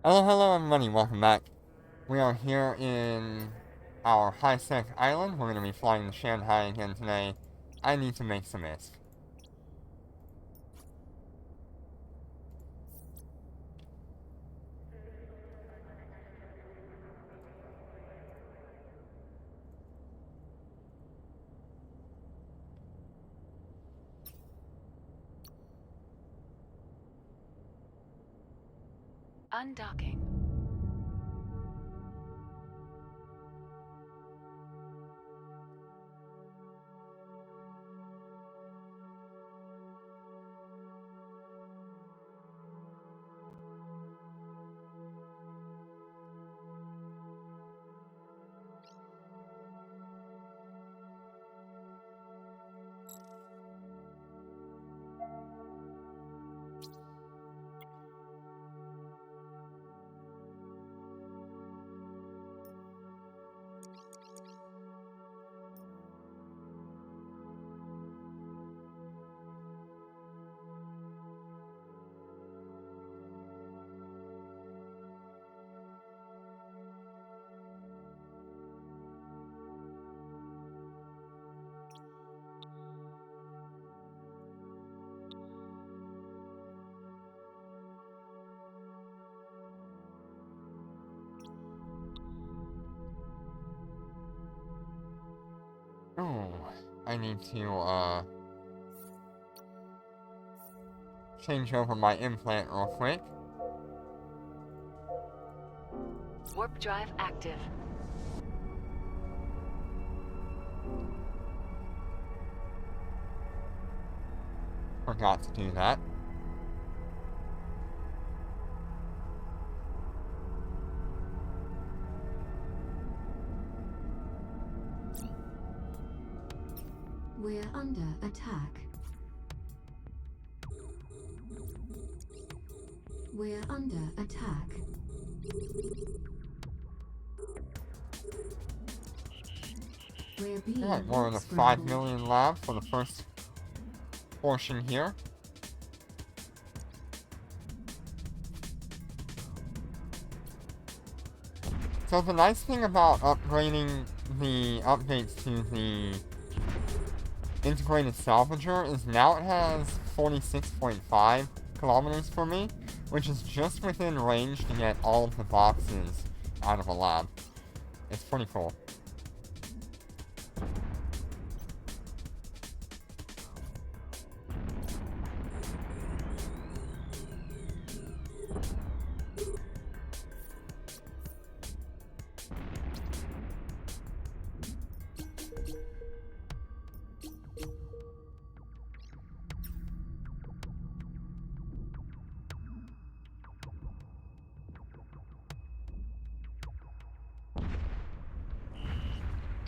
Hello everybody, welcome back. We are here in our high-tech island. We're going to be flying to Shanghai again today. I need to make some mist. Undocking. Ooh, I need to, change over my implant real quick. Warp drive active. Forgot to do that. We're under attack. We're under attack. We're being Alright, we're in the 5 scrambled. million lab for the first portion here. So the nice thing about upgrading the updates to the integrated salvager is now it has 46.5 kilometers for me, which is just within range to get all of the boxes out of a lab. It's pretty cool.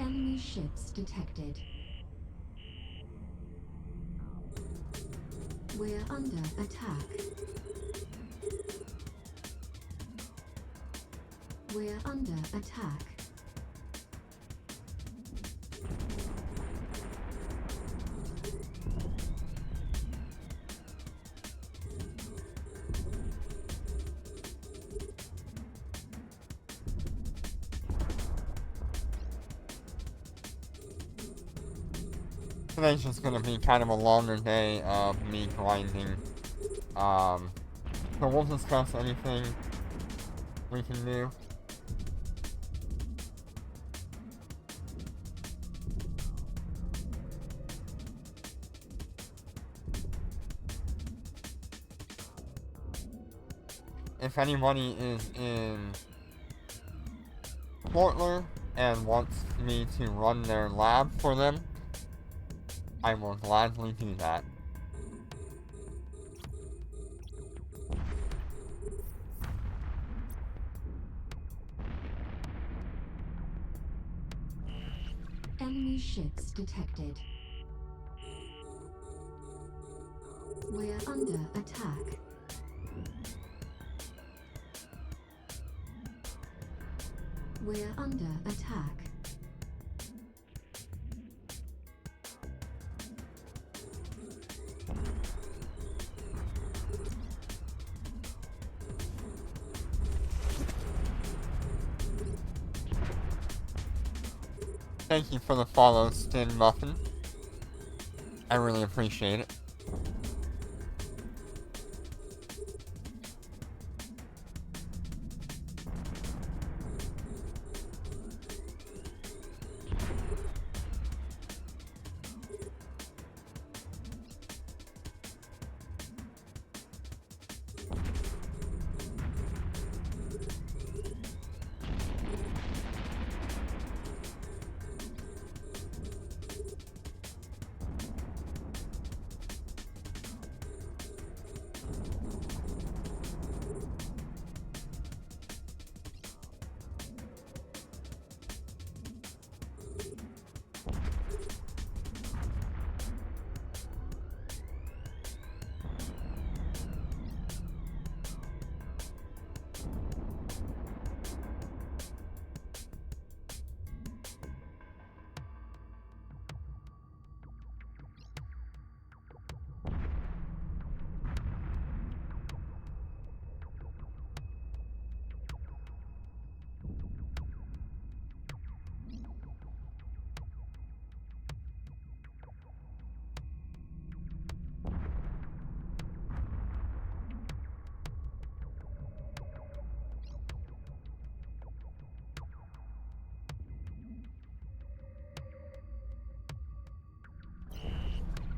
Enemy ships detected. We're under attack. We're under attack. Today's just gonna be kind of a longer day of me grinding. So we'll discuss anything we can do. If anybody is in Portler and wants me to run their lab for them, I will gladly do that. Enemy ships detected. We're under attack. We're under attack. Thank you for the follow, Stin Muffin. I really appreciate it.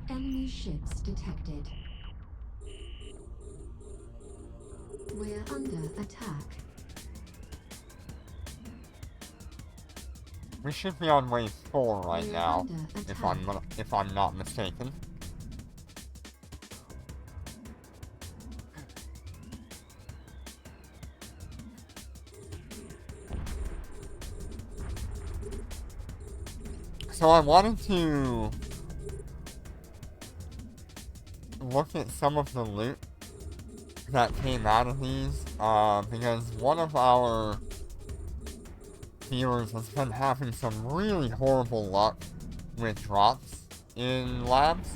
Enemy ships detected. We're under attack. We should be on wave 4 right We're now, under attack. if I'm not mistaken. So I wanted to look at some of the loot that came out of these, because one of our viewers has been having some really horrible luck with drops in labs.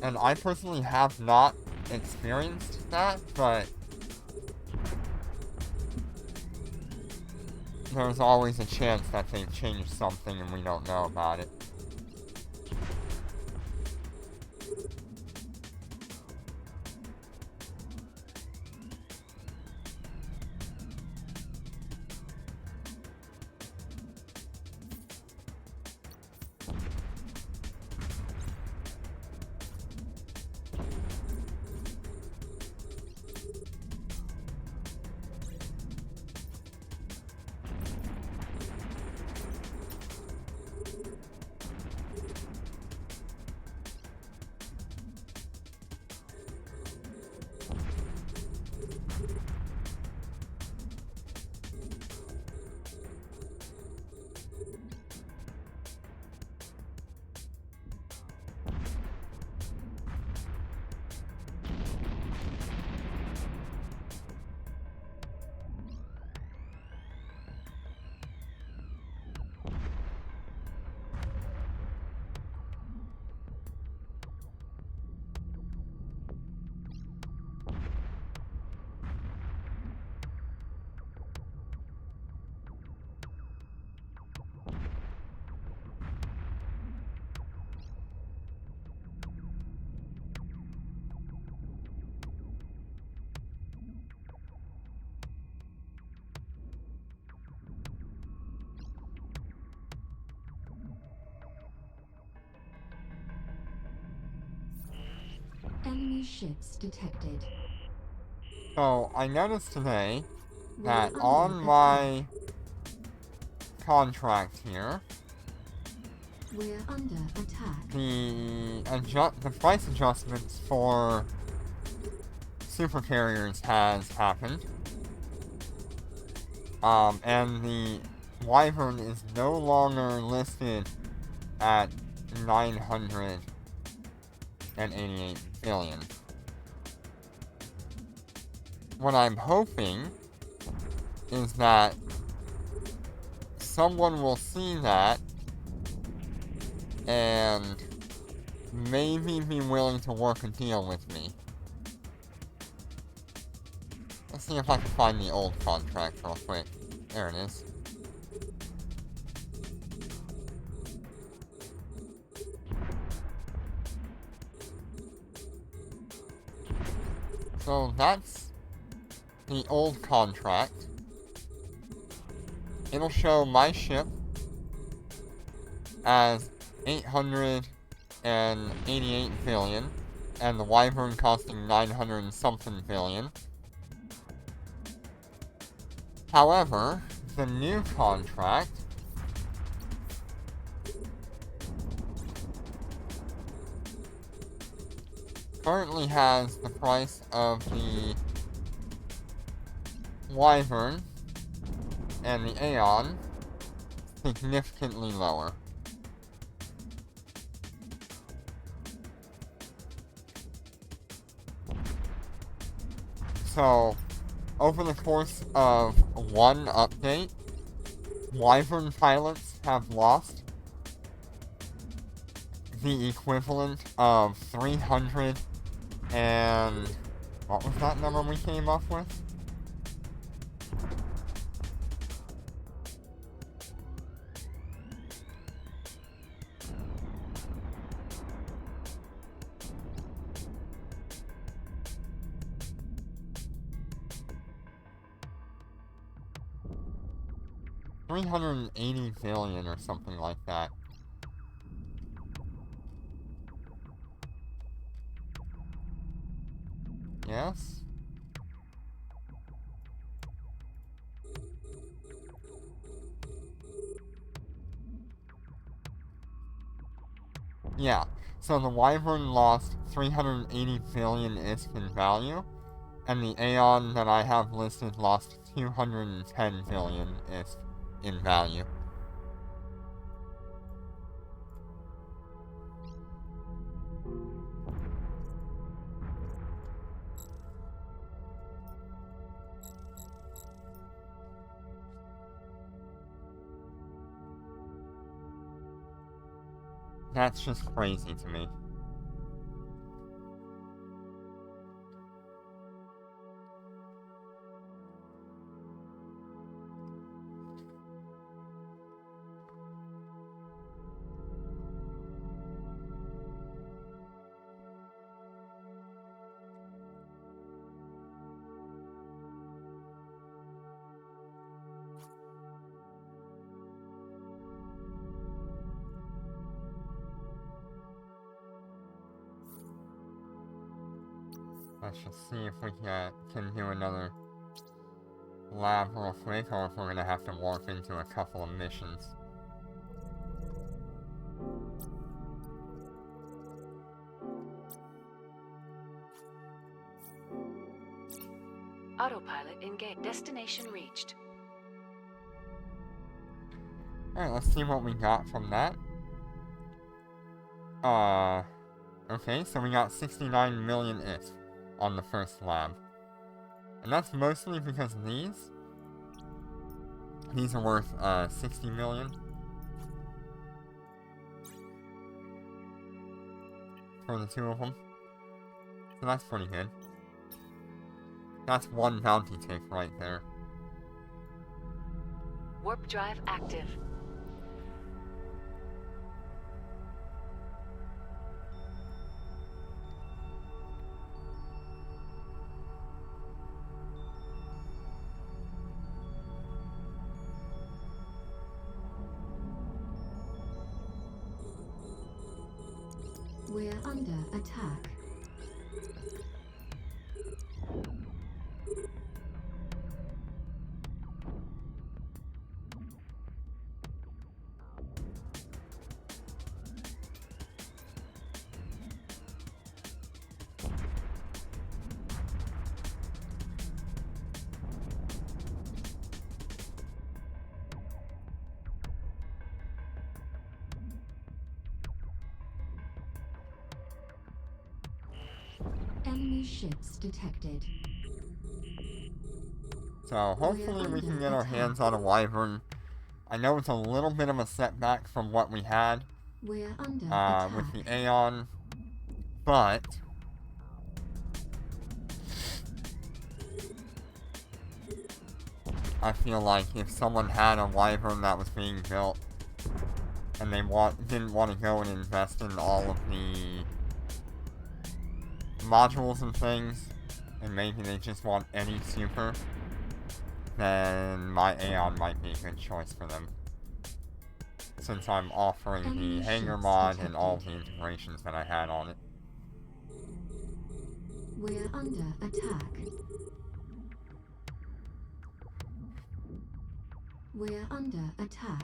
And I personally have not experienced that, but there's always a chance that they've changed something and we don't know about it. Enemy ships detected. So I noticed today We're that under on attack. my contract here, We're under attack. the price adjustments for super carriers has happened. And the Wyvern is no longer listed at 988 billion. What I'm hoping is that someone will see that and maybe be willing to work a deal with me. Let's see if I can find the old contract real quick. There it is. So that's the old contract. It'll show my ship as 888 billion, and the Wyvern costing 900 and something billion. However, the new contract currently has the price of the Wyvern and the Aeon significantly lower. So, over the course of one update, Wyvern pilots have lost the equivalent of 300 and... what was that number we came up with? $380 billion or something like that. Yes? Yeah, so the Wyvern lost 380 billion ISK in value, and the Aeon that I have listed lost 210 billion ISK in value. That's just crazy to me. Let's just see if we can do another lab real quick, or if we're gonna have to warp into a couple of missions. Autopilot engaged. Destination reached. Alright, let's see what we got from that. Okay, so we got 69 million ISK on the first lab. And that's mostly because these are worth 60 million. For the two of them. So that's pretty good. That's one bounty tick right there. Warp drive active. We're under attack. Enemy ships detected. So hopefully we can get our hands on a Wyvern. I know it's a little bit of a setback from what we had We're under attack. with the Aeon, but I feel like if someone had a Wyvern that was being built and they didn't want to go and invest in all of the modules and things, and maybe they just want any super, then my Aeon might be a good choice for them. Since I'm offering the hangar mod and all the integrations that I had on it. We're under attack. We're under attack.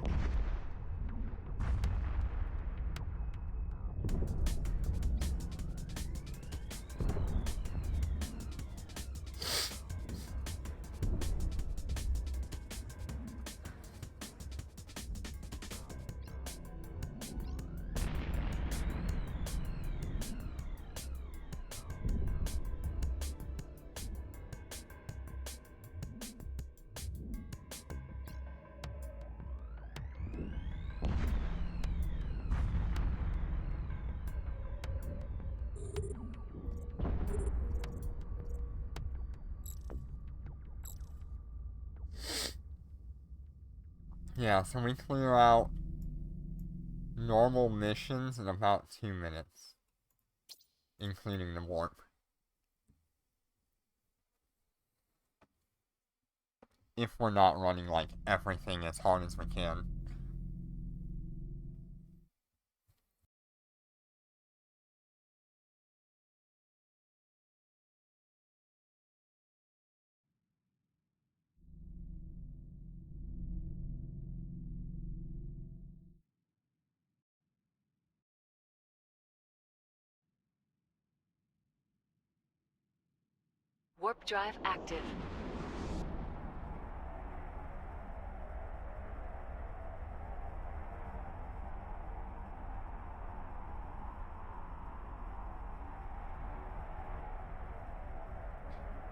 Yeah, so we clear out normal missions in about 2 minutes, including the warp. If we're not running, like, everything as hard as we can. Warp drive active.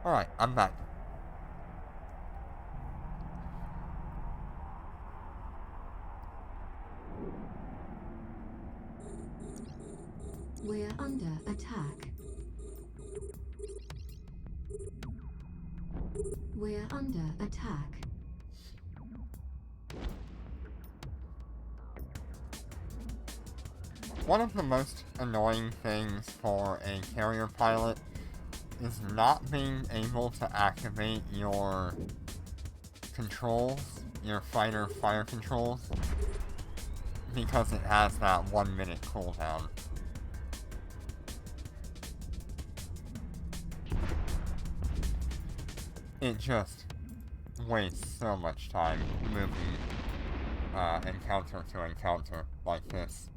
Alright, I'm back. We're under attack. We're under attack. One of the most annoying things for a carrier pilot is not being able to activate your controls, your fighter fire controls, because it has that 1 minute cooldown. It just wastes so much time moving encounter to encounter like this.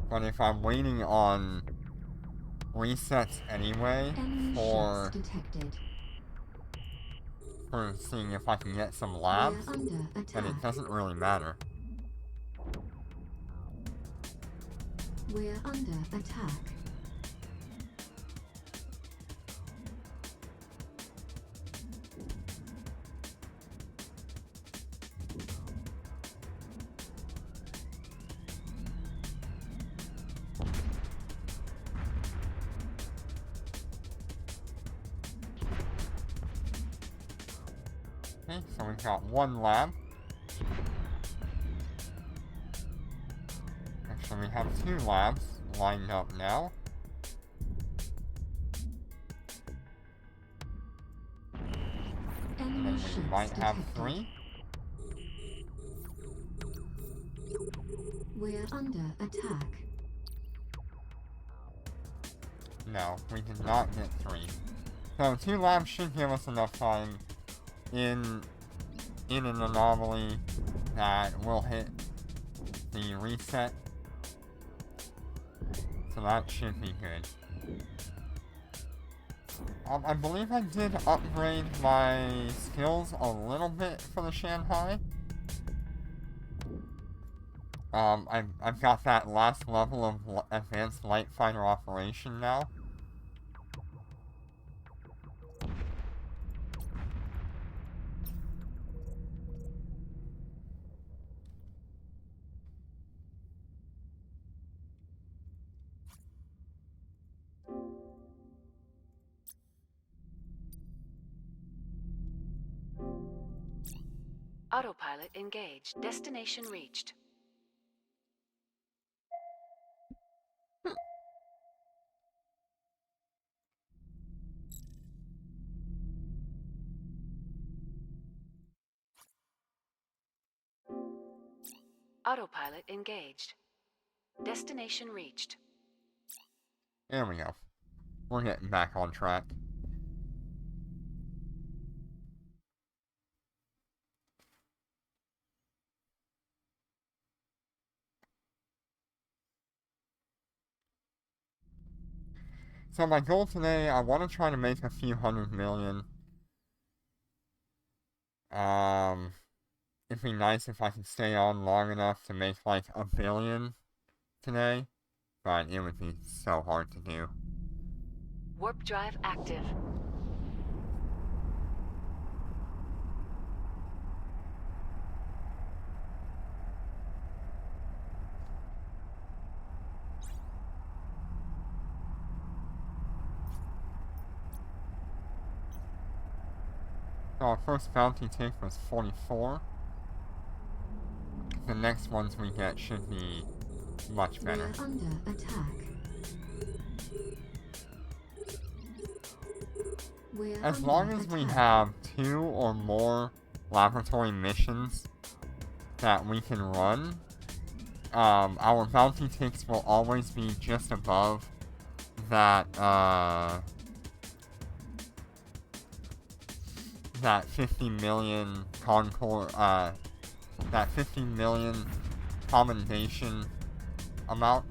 But if I'm waiting on resets anyway for seeing if I can get some labs, then it doesn't really matter. We're under attack. Okay, so we've got one lab. Actually, we have 2 labs lined up now. And then we might have 3. We're under attack. No, we did not get 3. So 2 labs should give us enough time in an anomaly that will hit the reset. So that should be good. I believe I did upgrade my skills a little bit for the Shanhai. I've got that last level of advanced light fighter operation now. Autopilot engaged. Destination reached. Autopilot engaged. Destination reached. There we go. We're getting back on track. So my goal today, I want to try to make a few 100 million. It'd be nice if I could stay on long enough to make like 1 billion today, but it would be so hard to do. Warp drive active. So our first bounty tick was 44. The next ones we get should be much better. We're under attack. As long as we have 2 or more laboratory missions that we can run, our bounty ticks will always be just above that, that 50 million Concord, that 50 million commendation amount.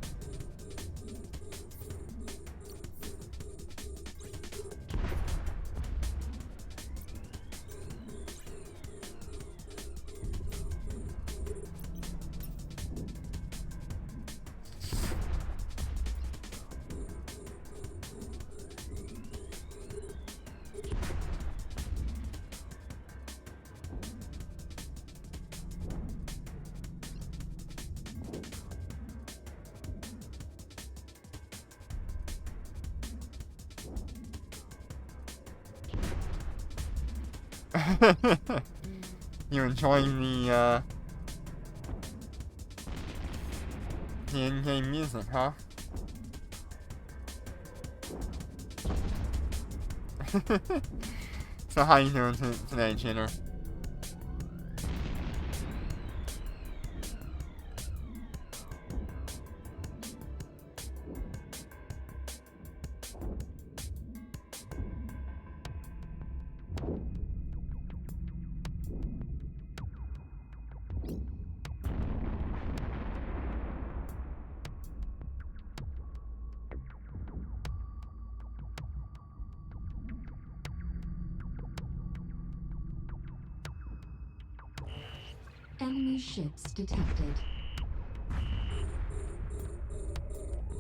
You enjoying the in-game music, huh? So how you doing today, Jenner? Enemy ships detected.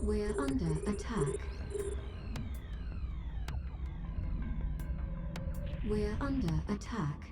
We're under attack. We're under attack.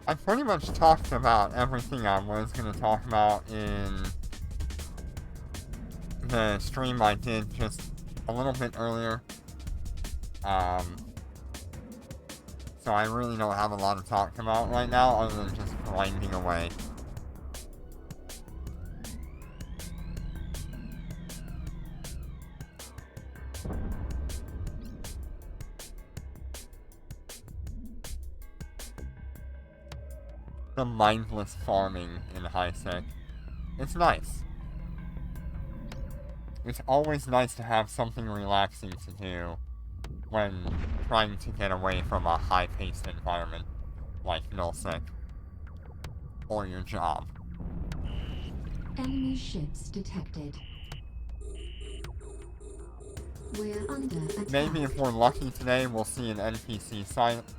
I pretty much talked about everything I was going to talk about in the stream I did just a little bit earlier. So I really don't have a lot to talk about right now other than just grinding away. The mindless farming in high-sec. It's nice. It's always nice to have something relaxing to do when trying to get away from a high-paced environment like nullsec or your job. Enemy ships detected. We're under attack. Maybe if we're lucky today, we'll see an NPC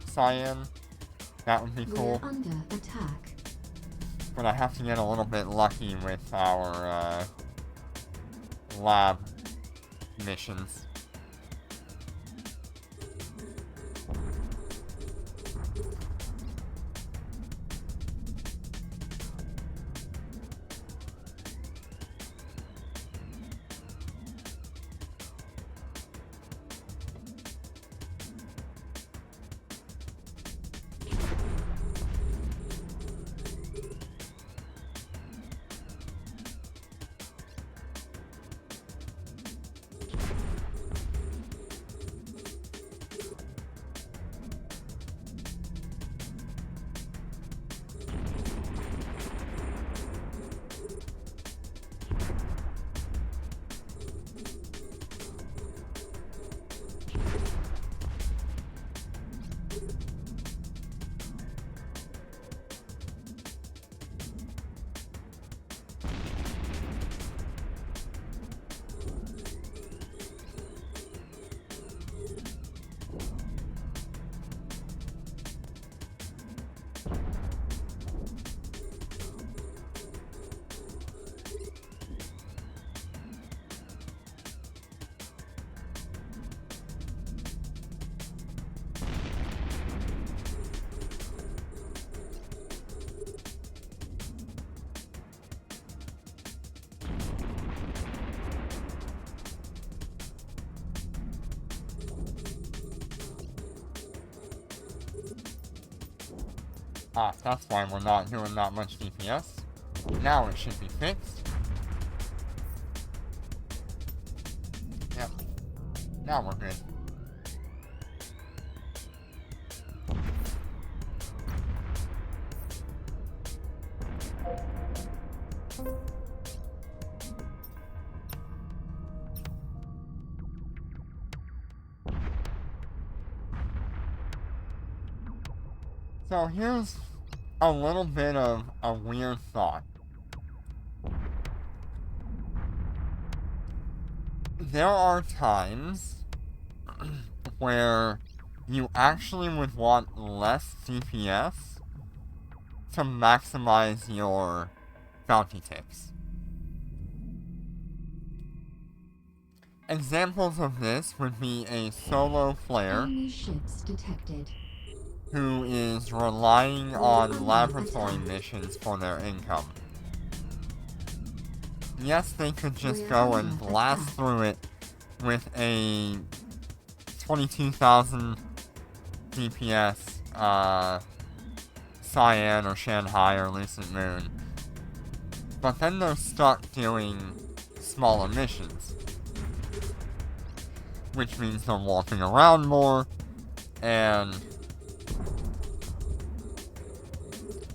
cyan. That would be cool. We're under attack. But I have to get a little bit lucky with our, lab missions. Ah, that's why we're not doing that much DPS. Now it should be fixed. Yep. Now we're good. So here's a little bit of a weird thought. There are times where you actually would want less DPS to maximize your bounty ticks. Examples of this would be a solo player Enemy ships detected. who is relying on laboratory missions for their income. Yes, they could just go and blast through it with a 22,000 DPS, Cyan or Shanhai or Lucid Moon. But then they're stuck doing smaller missions. Which means they're walking around more, and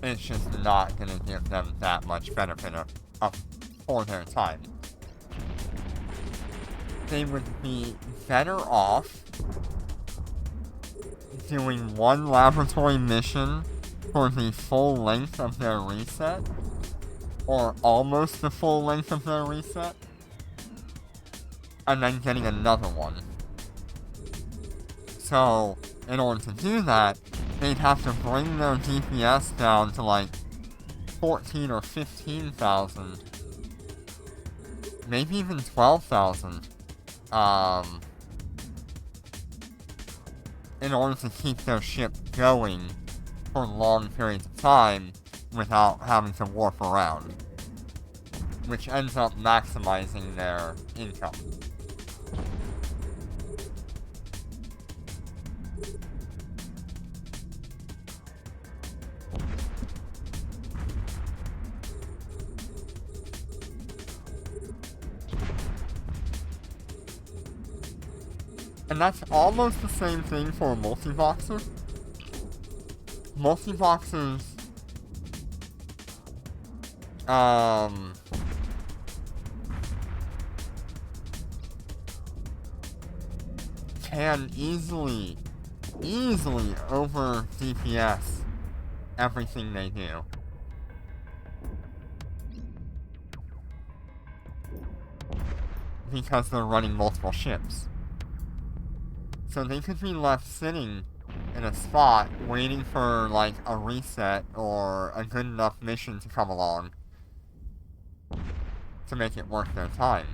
it's just not gonna give them that much benefit for their time. They would be better off doing one laboratory mission for the full length of their reset, or almost the full length of their reset, and then getting another one. So, in order to do that, they'd have to bring their DPS down to like 14 or 15,000, maybe even 12,000, in order to keep their ship going for long periods of time without having to warp around, which ends up maximizing their income. And that's almost the same thing for a multi-boxer. Multi-boxers, can easily over DPS everything they do. Because they're running multiple ships. So they could be left sitting in a spot waiting for, like, a reset or a good enough mission to come along to make it worth their time.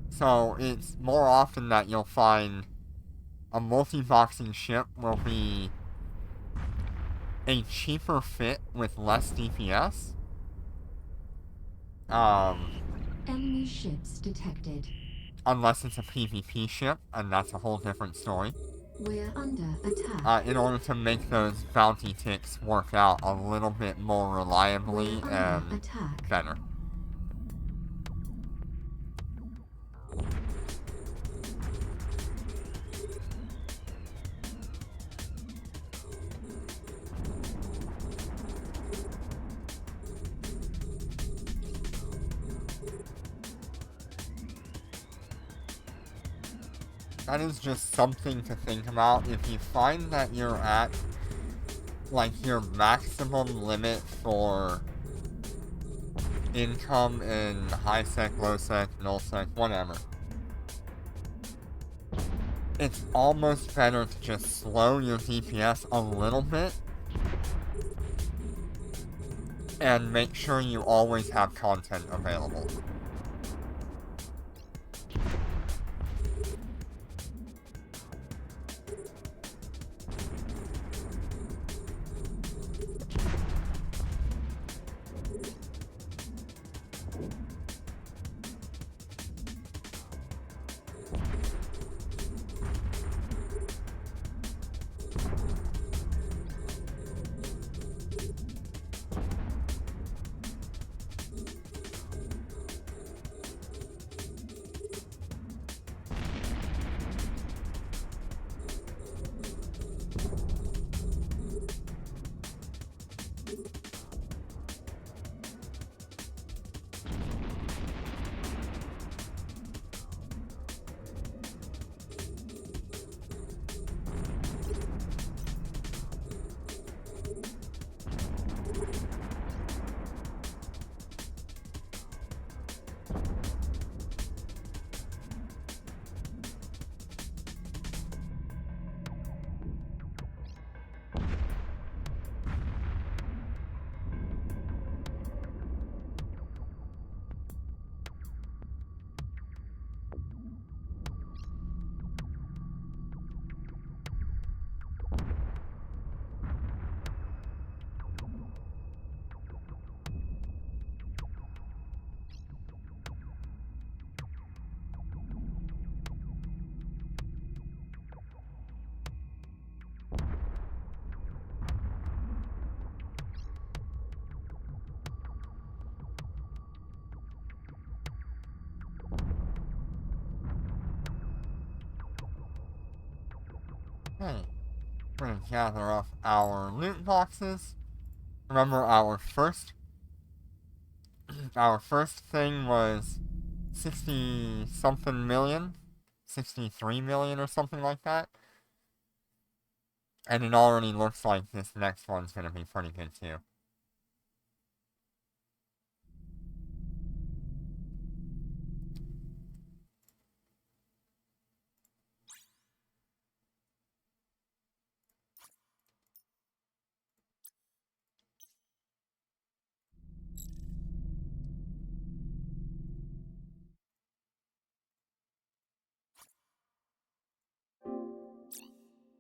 So it's more often that you'll find a multi-boxing ship will be a cheaper fit with less DPS. Enemy ships detected. Unless it's a PvP ship, and that's a whole different story. We're under attack. In order to make those bounty ticks work out a little bit more reliably We're and under attack. better. That is just something to think about. If you find that you're at, like, your maximum limit for income in high sec, low sec, null sec, whatever, it's almost better to just slow your DPS a little bit and make sure you always have content available. Hey, we're gonna gather up our loot boxes. Remember our first thing was 60 something million, 63 million or something like that. And it already looks like this next one's gonna be pretty good too.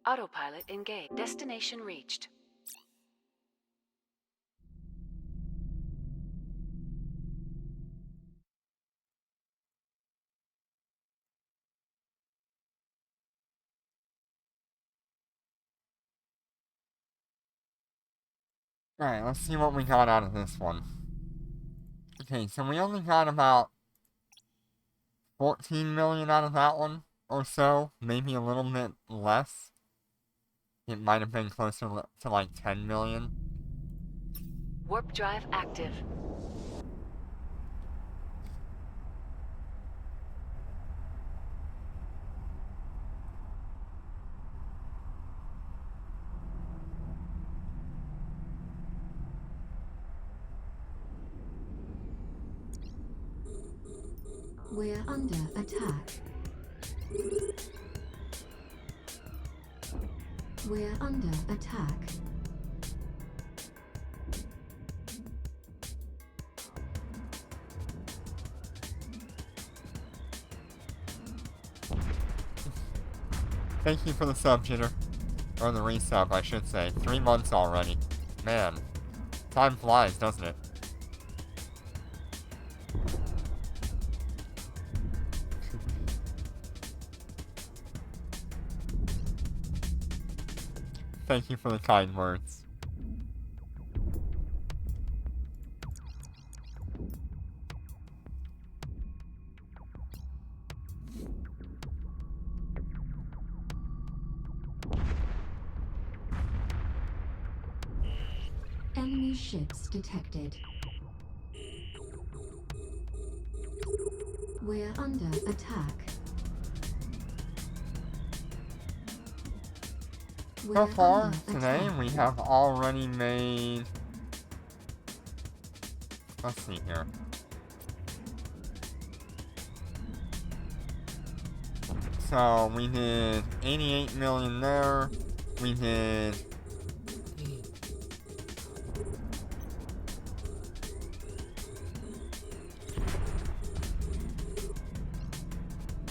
Autopilot engaged. Destination reached. Alright, let's see what we got out of this one. Okay, so we only got about 14 million out of that one or so, maybe a little bit less. It might have been closer to like 10 million. Warp drive active. We're under attack. We're under attack. Thank you for the sub, Jitter. Or the resub, I should say. 3 months already. Man, time flies, doesn't it? Thank you for the kind words. Enemy ships detected. We're under attack. So far, today, we have already made... Let's see here. So, we did 88 million there. We did...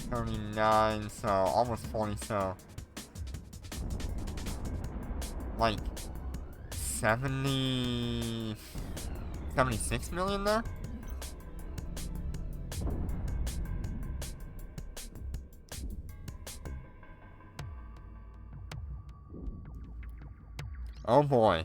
$39, so almost 40, so... Like... 76 million there? Oh boy.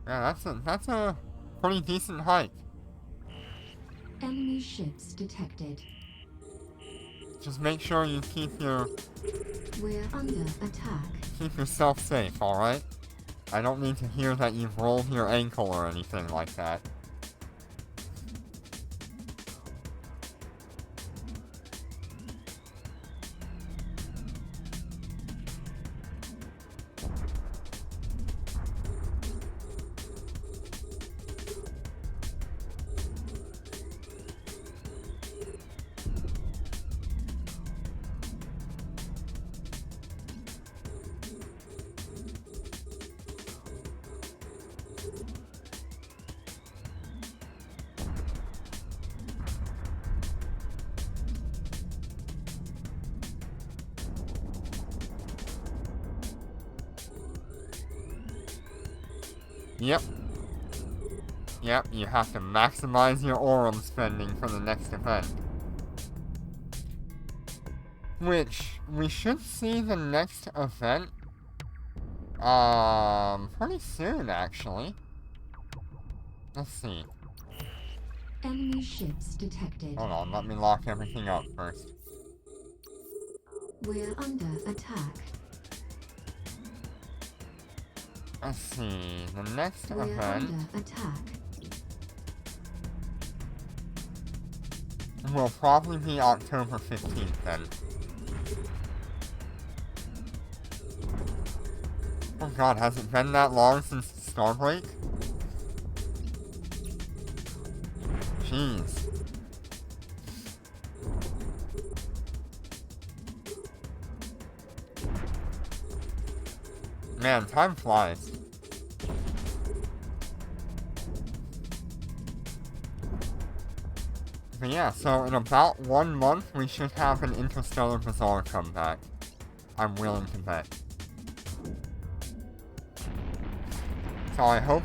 Yeah, that's a pretty decent hike. Enemy ships detected. Just make sure you keep We're under attack. keep yourself safe, alright? I don't need to hear that you've rolled your ankle or anything like that. Yep. Yep, you have to maximize your Aurum spending for the next event. Which, we should see the next event, pretty soon, actually. Let's see. Enemy ships detected. Hold on, let me lock everything up first. We're under attack. Let's see, the next We're event under attack. will probably be October 15th then. Oh god, has it been that long since Starbreak? Jeez. Man, time flies. But yeah, so in about 1 month, we should have an Interstellar Bazaar come back. I'm willing to bet. So I hope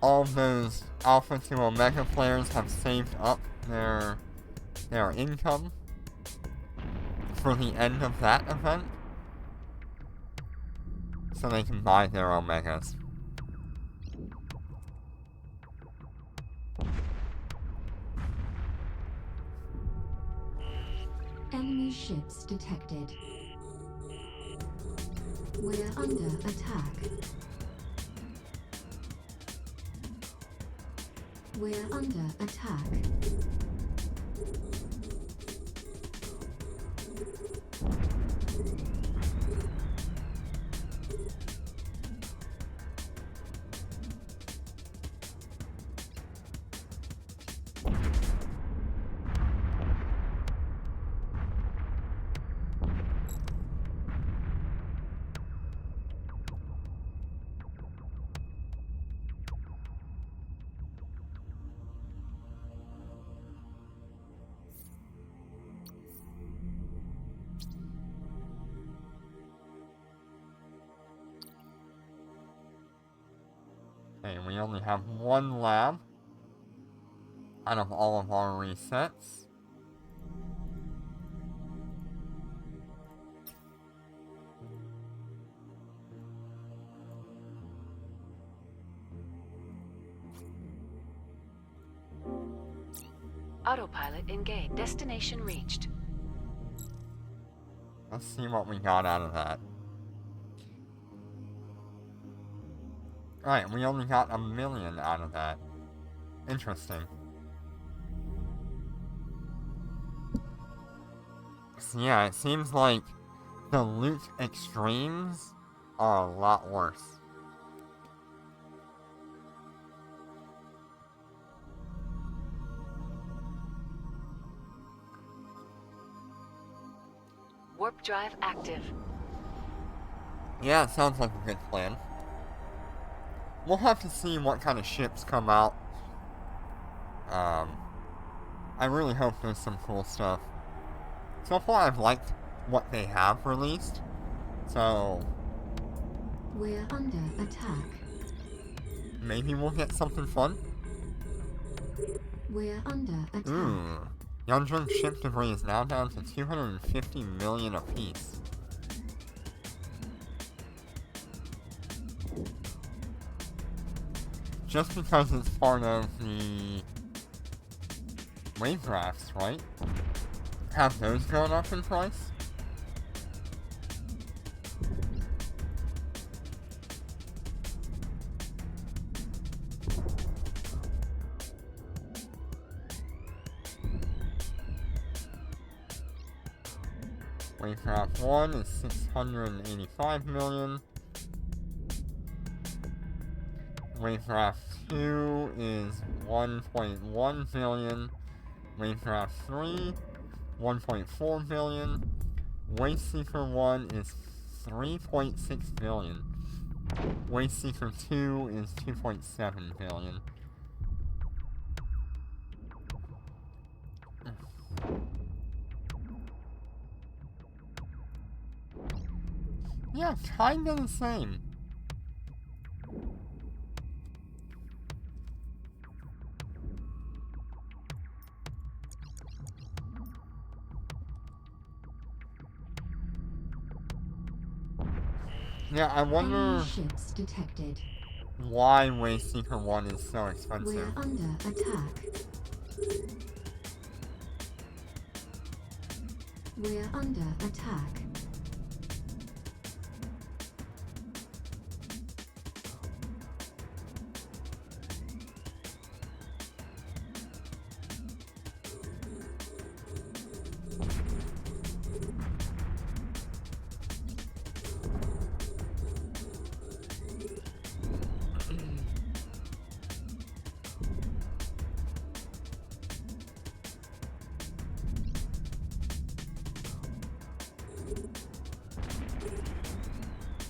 all of those Alpha to Omega players have saved up their income for the end of that event, so they can buy their Omegas. Enemy ships detected. We're under attack. We're under attack. Okay, we only have one lab out of all of our resets. Autopilot engaged. Destination reached. Let's see what we got out of that. Alright, we only got 1 million out of that. Interesting. So yeah, it seems like the loot extremes are a lot worse. Warp drive active. Yeah, it sounds like a good plan. We'll have to see what kind of ships come out. I really hope there's some cool stuff. So far, I've liked what they have released. So We're under attack. maybe we'll get something fun. We're under attack. Ooh. Yunjin ship debris is now down to 250 million apiece. Just because it's part of the wave rafts, right? Have those gone up in price? Wavecraft 1 is 685 million. Wavecraft 2 is 1.1 billion. Wavecraft 3, 1.4 billion. Wasteseeker 1 is 3.6 billion. Wasteseeker 2 is 2.7 billion. Yeah, kinda the same. Yeah, I wonder Enemy ships detected. why Wasteseeker 1 is so expensive. We're under attack. We're under attack.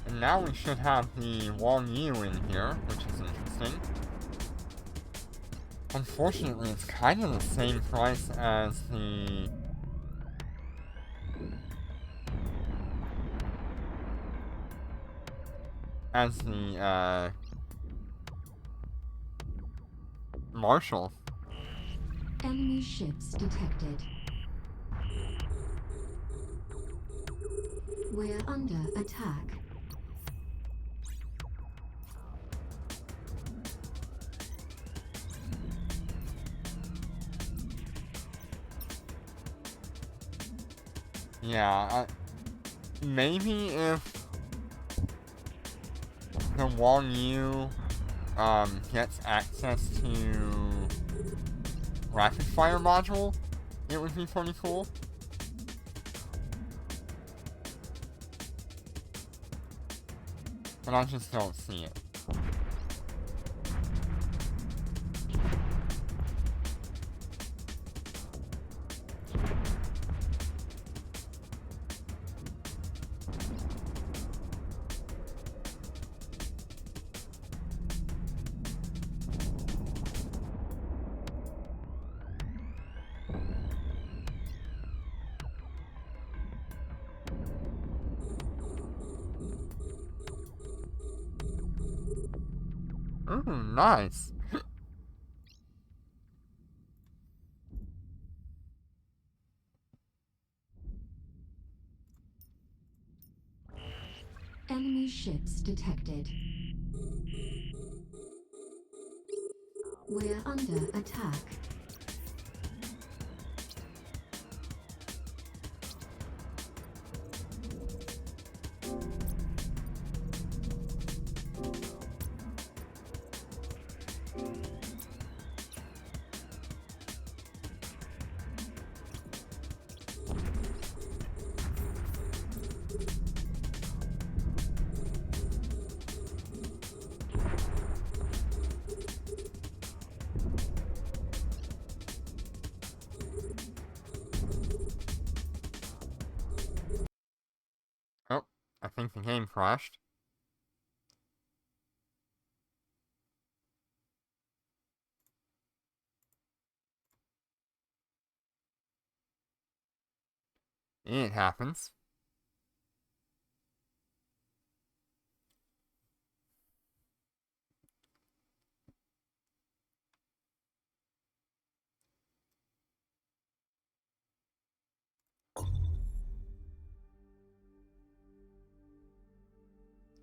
And now we should have the Wang Yu in here, which is interesting. Unfortunately, it's kind of the same price as the... Marshall. Enemy ships detected. We're under attack. Yeah, maybe if the Wang Yu gets access to rapid fire module, it would be pretty cool. But I just don't see it. Ooh, nice. Enemy ships detected. We're under attack. Oh, I think the game crashed. It happens.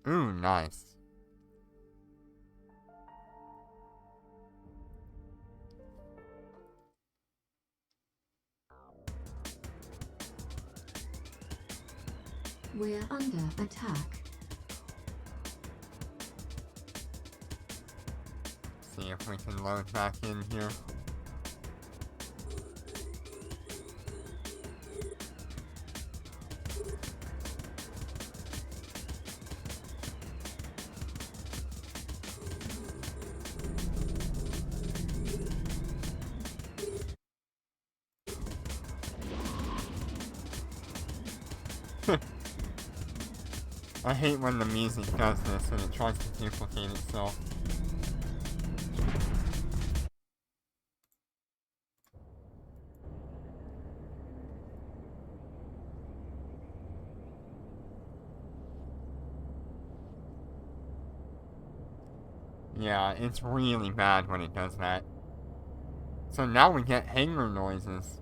Ooh, nice. We're under attack. See if we can load back in here. I hate when the music does this and it tries to duplicate itself. Yeah, it's really bad when it does that. So now we get hangar noises.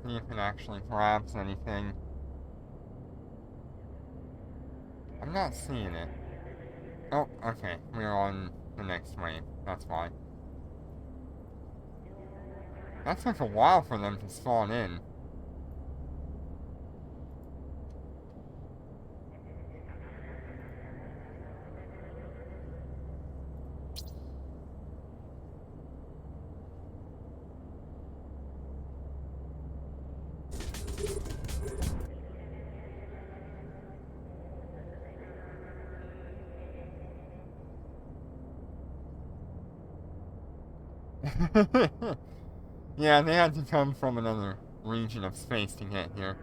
See if it actually grabs anything. I'm not seeing it. Oh, okay. We're on the next wave. That's why. That took a while for them to spawn in. Yeah, they had to come from another region of space to get here.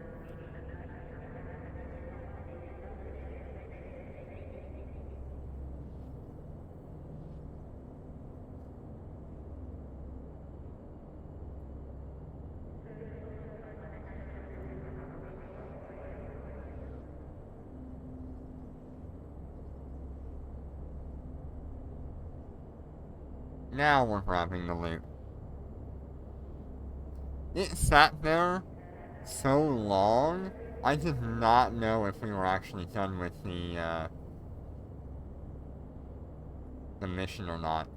Now we're grabbing the loot. It sat there so long, I did not know if we were actually done with the mission or not.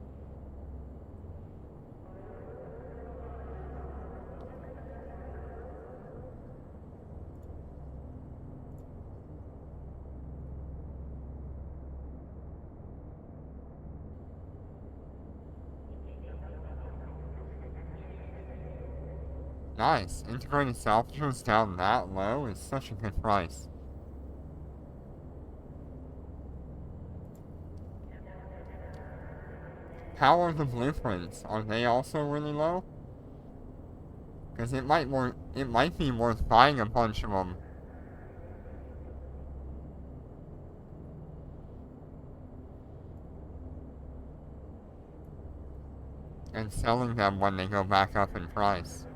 Nice. Integrated salvagers down that low is such a good price. How are the blueprints? Are they also really low? Because it might be worth buying a bunch of them. And selling them when they go back up in price.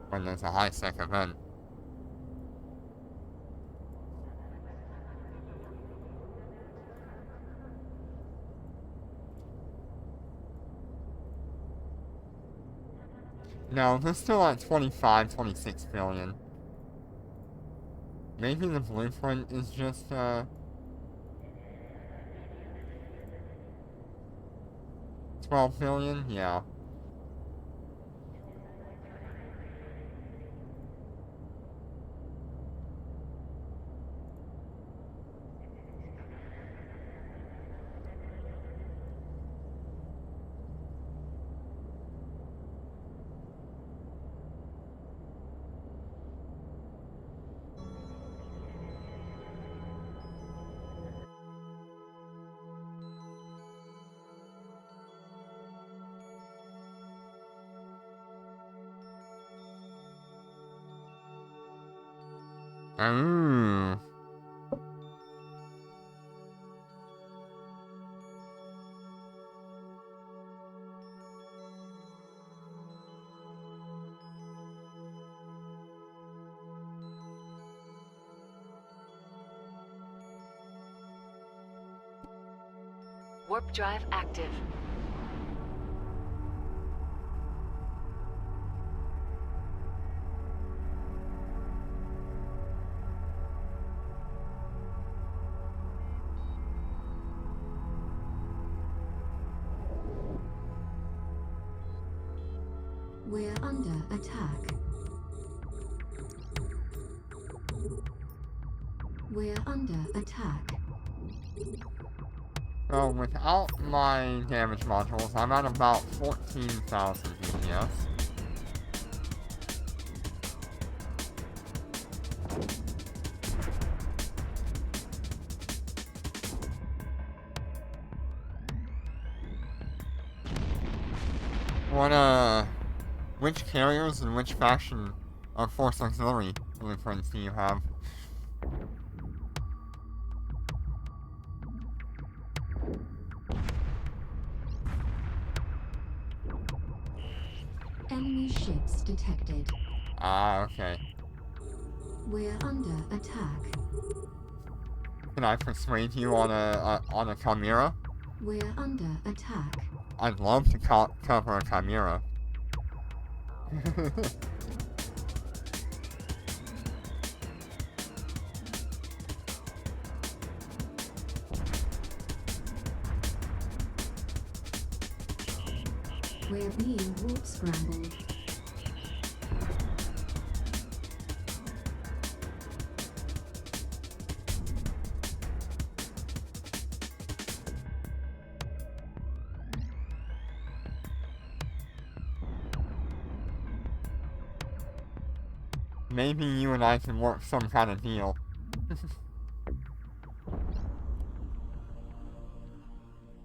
When there's a high sec event. No, they're still at 25, 26 billion. Maybe the blueprint is just, 12 billion? Yeah. Ooh. Warp drive active. We're under attack. We're under attack. So without my damage modules, I'm at about 14,000 DPS. Which carriers and which faction of Force Auxiliary blueprints do you have? Enemy ships detected. Ah, okay. We're under attack. Can I persuade you on a Chimera? We're under attack. I'd love to cover a Chimera. We're being warp scrambled. Maybe you and I can work some kind of deal.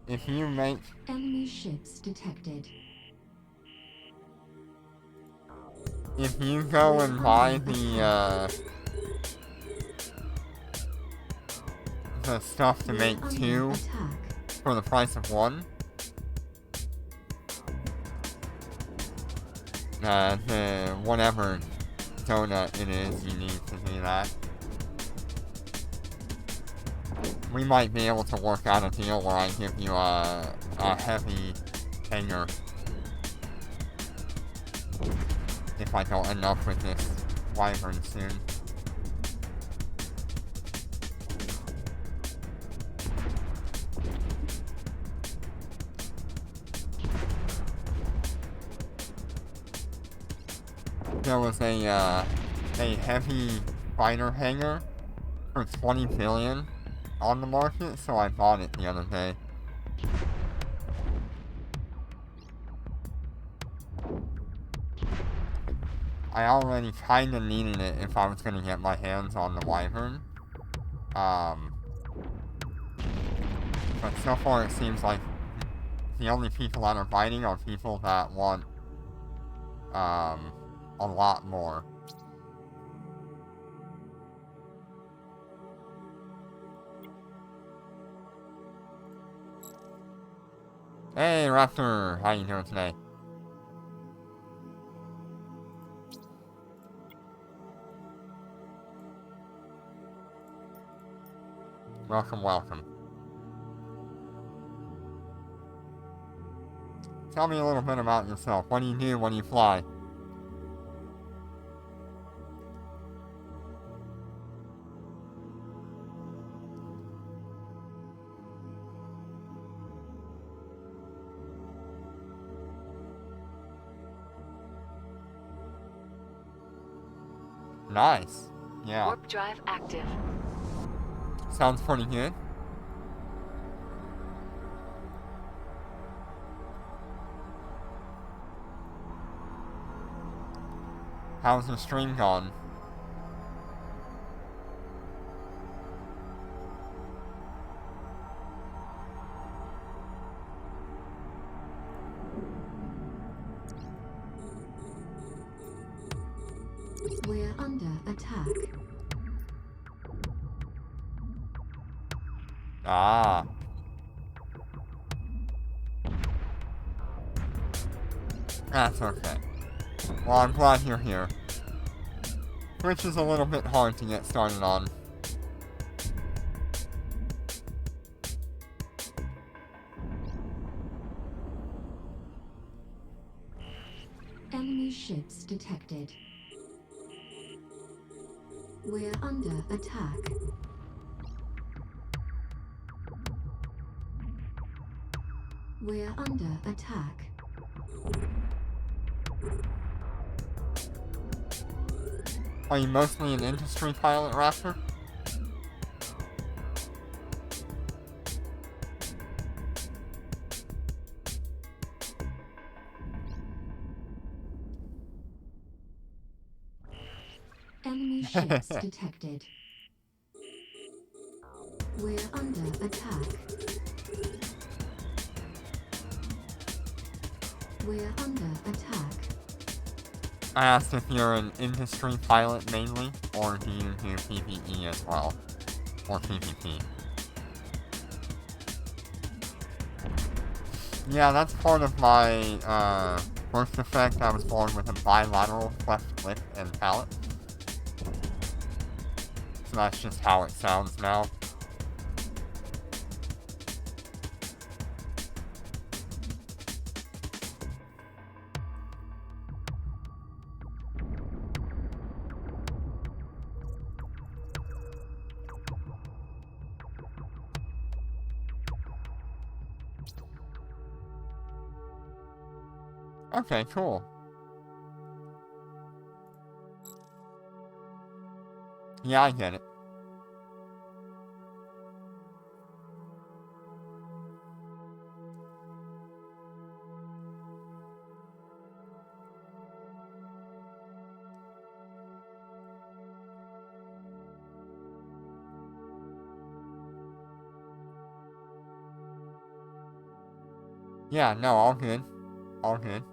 If you make... Enemy ships detected. If you go and buy the stuff to make 2 for the price of 1, the whatever donut it is you need to do that, we might be able to work out a deal where I give you a heavy hanger if I don't end up with this wyvern soon. There was a heavy fighter hanger for 20 billion on the market, so I bought it the other day. I already kinda needed it if I was gonna get my hands on the wyvern. But so far it seems like the only people that are biting are people that want, a lot more. Hey, Raptor! How you doing today? Welcome, welcome. Tell me a little bit about yourself. What do you do when you fly? Nice. Yeah. Warp drive active. Sounds pretty good. How's your stream gone? We're under attack. Ah. That's okay. Well, I'm glad you're here. Which is a little bit hard to get started on. Enemy ships detected. We're under attack. We're under attack. Are you mostly an industry pilot, Raptor? Enemy ships detected. We're under attack. We're under attack. I asked if you're an industry pilot mainly, or do you do PvE as well? Or PvP? Yeah, that's part of my, birth defect. I was born with a bilateral cleft lip and palate. So that's just how it sounds now. Okay, cool. Yeah, I get it. Yeah, no, all good. All good.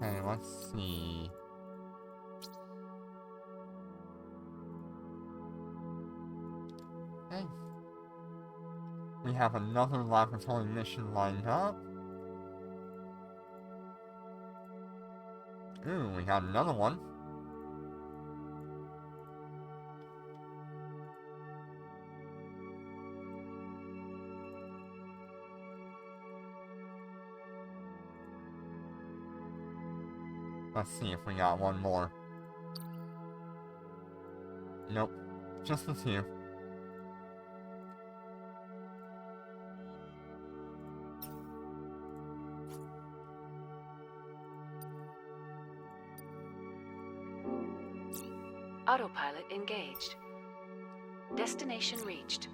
Okay, let's see. Okay. We have another laboratory mission lined up. Ooh, we got another one. Let's see if we got one more. Nope. Just the two. Autopilot engaged. Destination reached.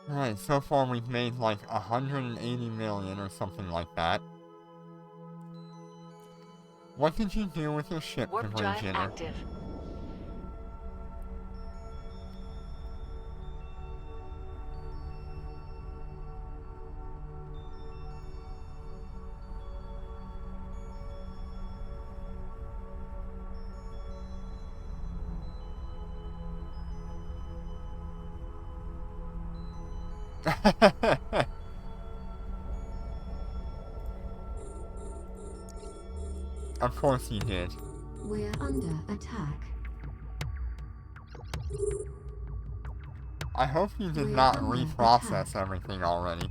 Alright, so far we've made like 180 million or something like that. What did you do with your ship to Warp bring drive Jenner? active. Of course you did. We're under attack. I hope you did We're not under reprocess attack. everything already.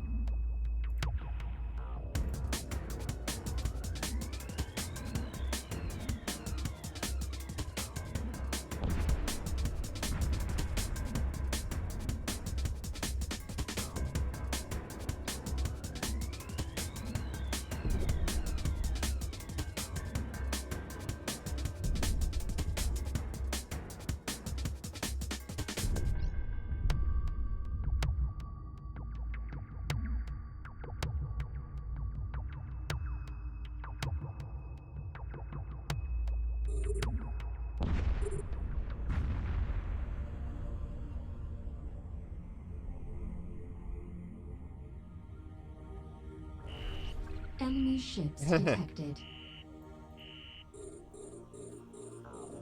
Enemy ships detected.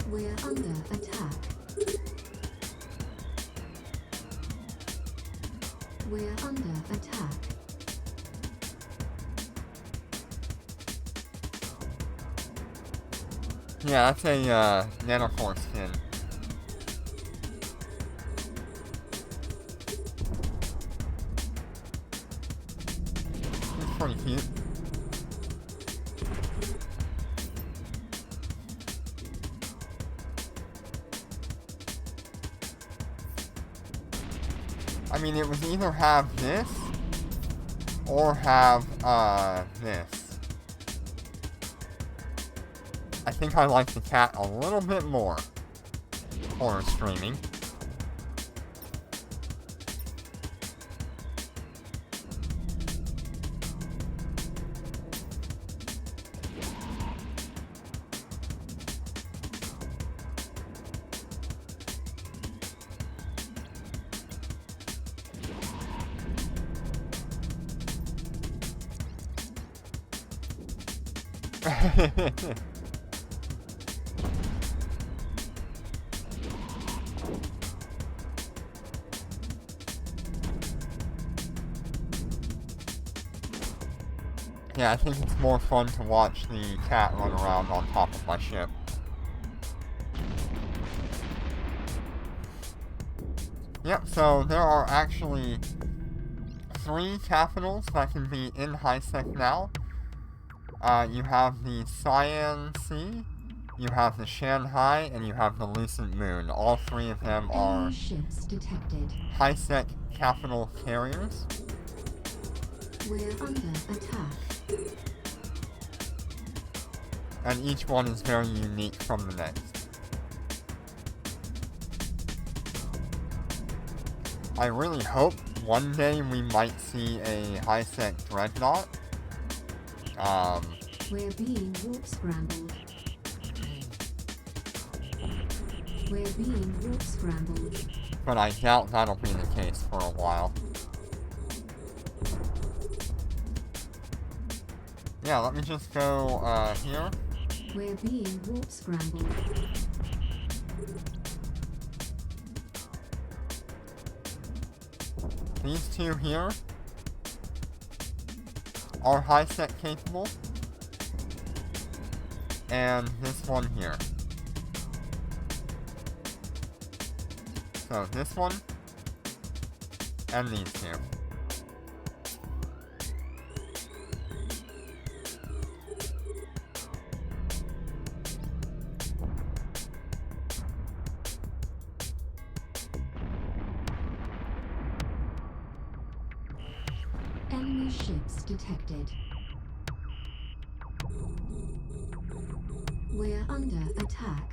We're under attack. We're under attack. Yeah, that's a nanocore skin. It's pretty cute. I mean, it would either have this or have this. I think I like the cat a little bit more for streaming. Yeah, I think it's more fun to watch the cat run around on top of my ship. Yep, so there are actually 3 capitals that can be in high-sec now. You have the Cyan Sea, you have the Shanhai, and you have the Lucent Moon. All 3 of them are Enemy ships detected. high-sec capital carriers. We're under attack. And each one is very unique from the next. I really hope one day we might see a high-sec dreadnought. We're being warp scrambled. We're being warp scrambled. But I doubt that'll be the case for a while. Yeah, let me just go here. We're being warp scrambled. These 2 here are high-sec capable. And this one here. So this one and these 2. ships detected. We're under attack.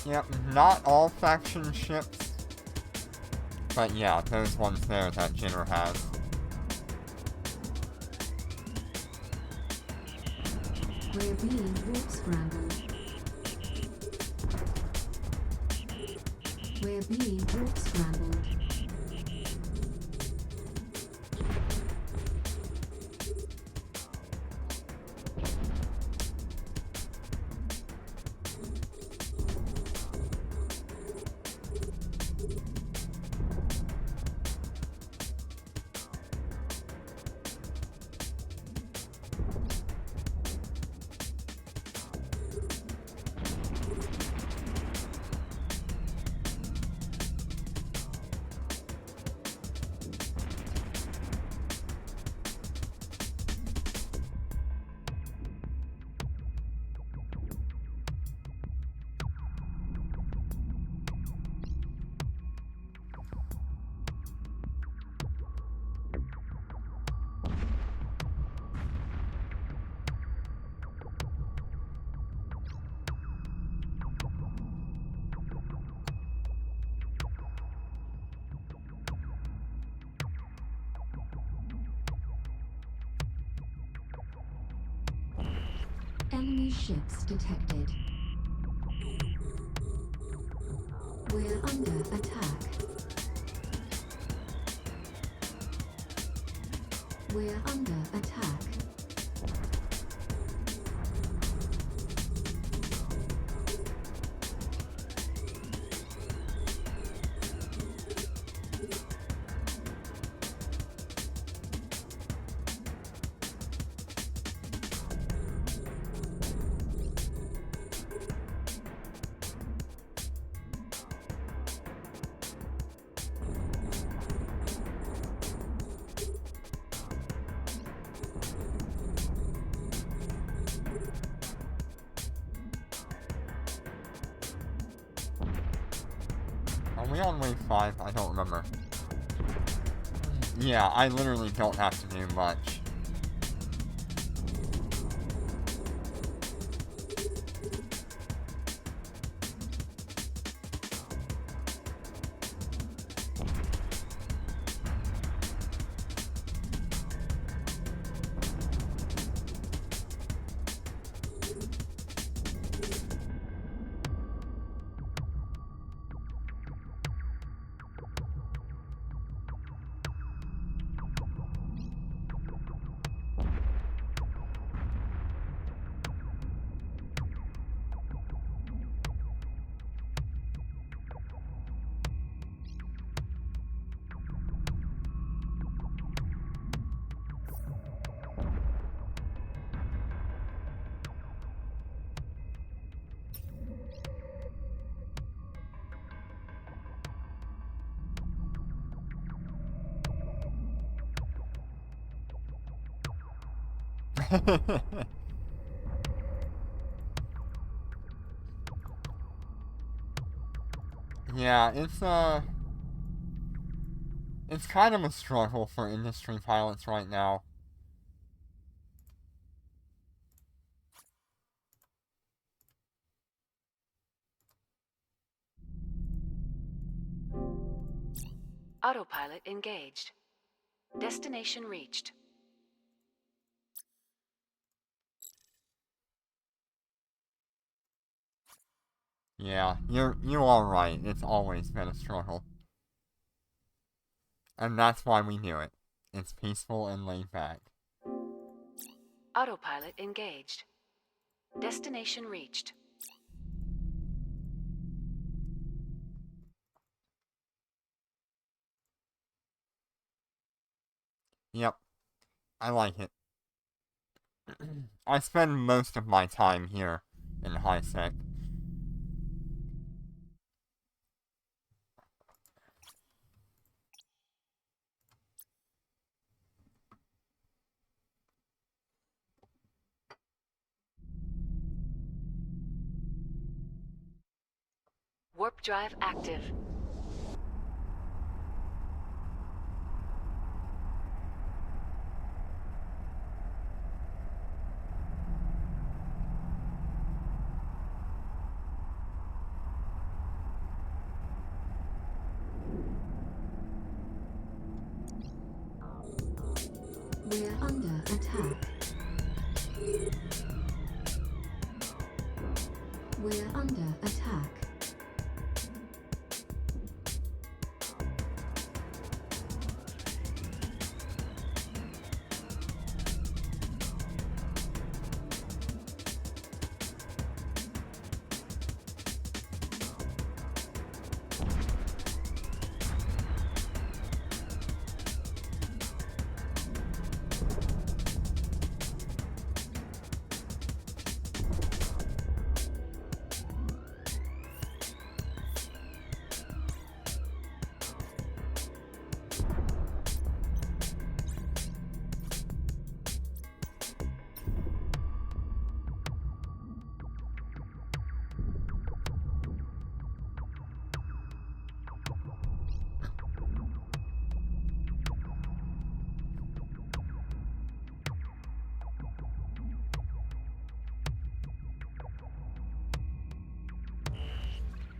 Yep, not all faction ships. But yeah, those ones there that Jinner has. We're being warp scrambled. We're being warp scrambled. Enemy ships detected. We're under attack. We're under attack. Are we on wave 5? I don't remember. Yeah, I literally don't have to do much. Yeah, it's kind of a struggle for industry pilots right now. Autopilot engaged. Destination reached. Yeah, you are right. It's always been a struggle. And that's why we do it. It's peaceful and laid back. Autopilot engaged. Destination reached. Yep, I like it. I spend most of my time here in high sec. Warp drive active. We're under attack. We're under attack.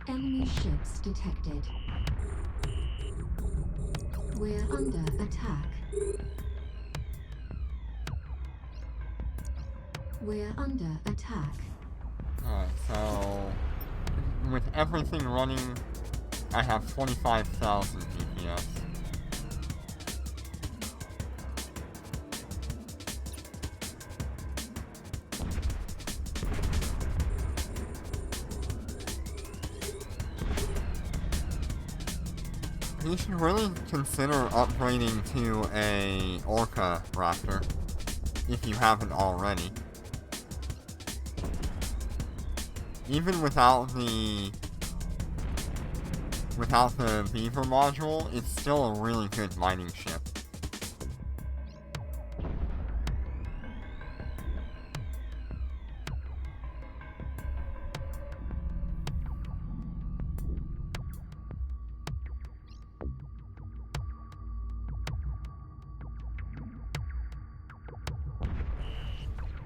Enemy ships detected. We're under attack. We're under attack. Alright, so with everything running, I have 25,000 DPS. You should really consider upgrading to a Orca Raptor, if you haven't already. Even without the Beaver module, it's still a really good mining ship.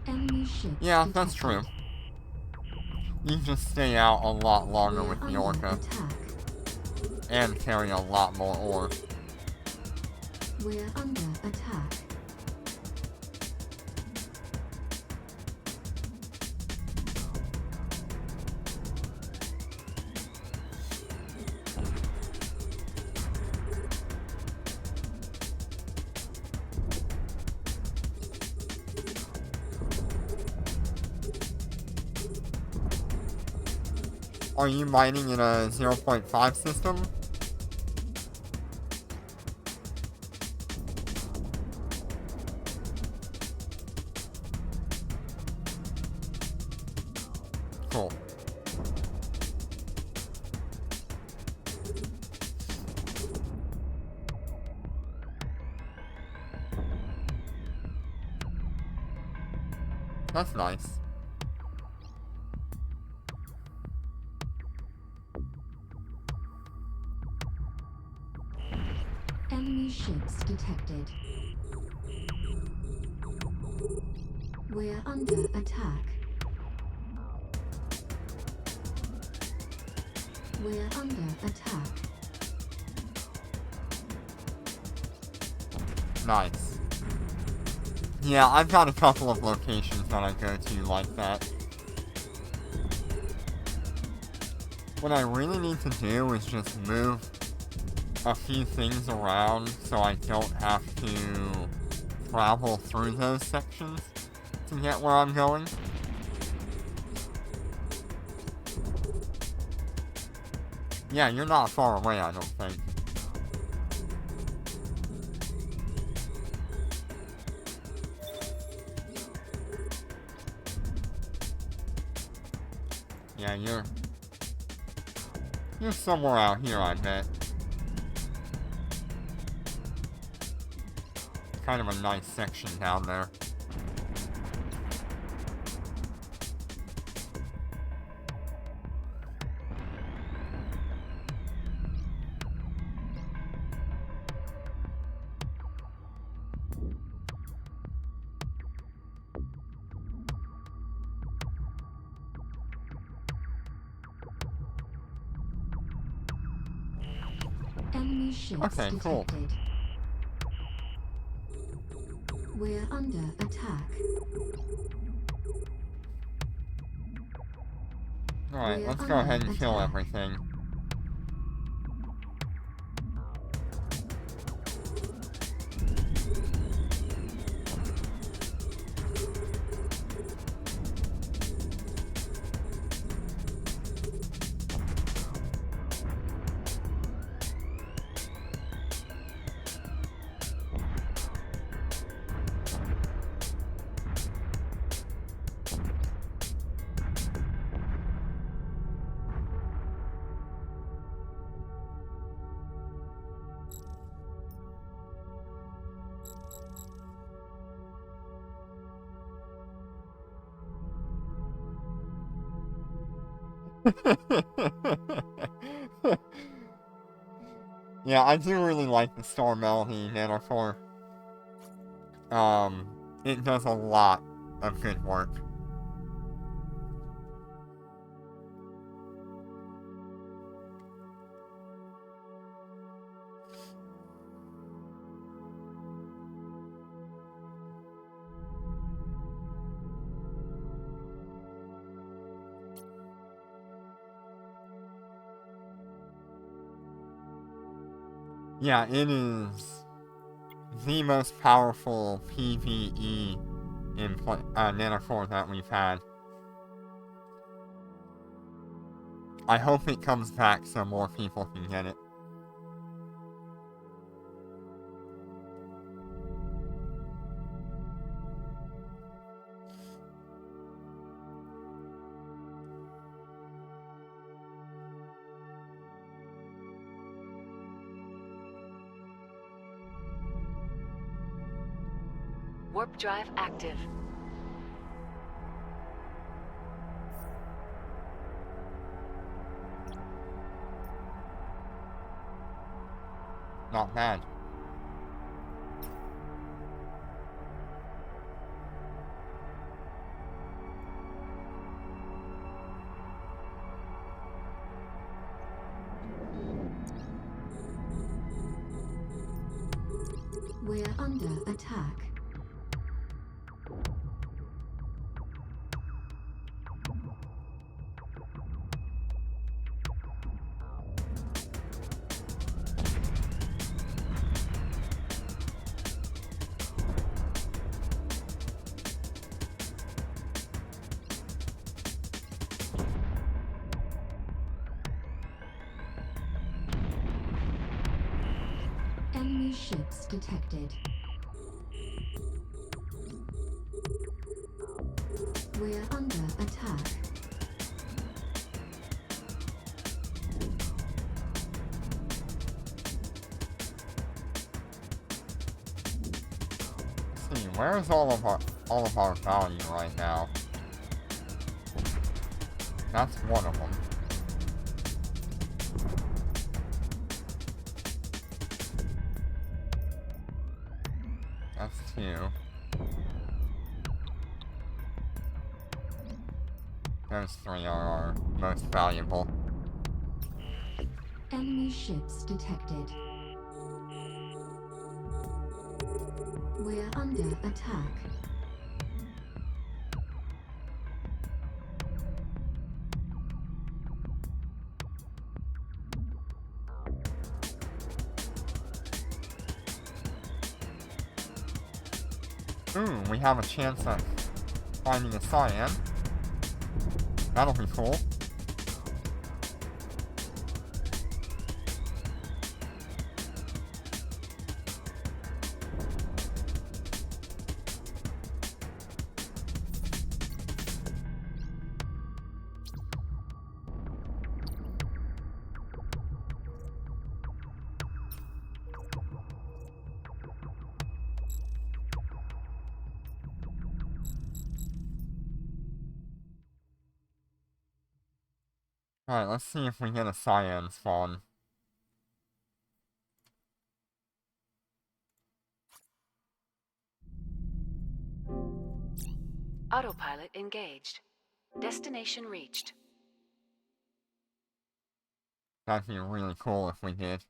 Enemy ships Yeah, that's detected. true. You just stay out a lot longer We're with the under Orca, attack. and carry a lot more ore. We're under attack. Are you mining in a 0.5 system? Cool. That's nice. Enemy ships detected. We're under attack. We're under attack. Nice. Yeah, I've got a couple of locations that I go to like that. What I really need to do is just move a few things around so I don't have to travel through those sections to get where I'm going. Yeah, you're not far away, I don't think. Yeah, you're somewhere out here, I bet. Kind of a nice section down there. Enemy ships Okay, cool. detected. We're under attack. Alright, We're let's go ahead under and kill attack. everything. Yeah, I do really like the Storm Melody Nanocore. It does a lot of good work. Yeah, it is the most powerful PvE in Nanocore that we've had. I hope it comes back so more people can get it. Warp drive active. Not bad. We're under attack. Enemy ships detected. We're under attack. Let's see, where's all of our value right now? That's one of them. That's two. Those three are our most valuable. Enemy ships detected. We're under attack. Ooh, we have a chance at finding a cyan. That'll be cool. Alright, let's see if we get a cyan spawn. Autopilot engaged. Destination reached. That'd be really cool if we did.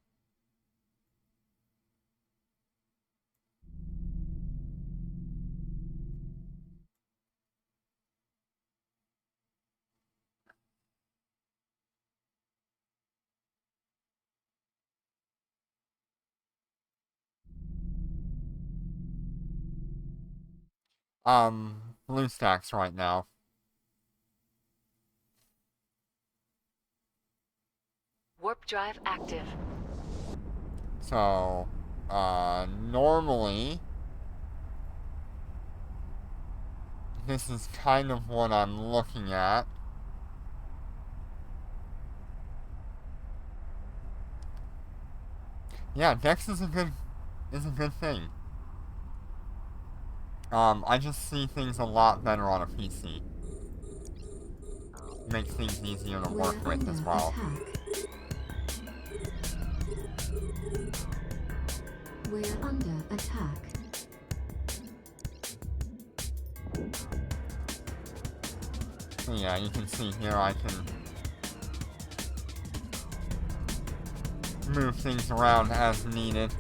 blue stacks right now. Warp drive active. So, normally, this is kind of what I'm looking at. Yeah, Dex is a good thing. I just see things a lot better on a PC. Makes things easier to We're work with under as well. attack. We're under attack. So yeah, you can see here I can move things around as needed.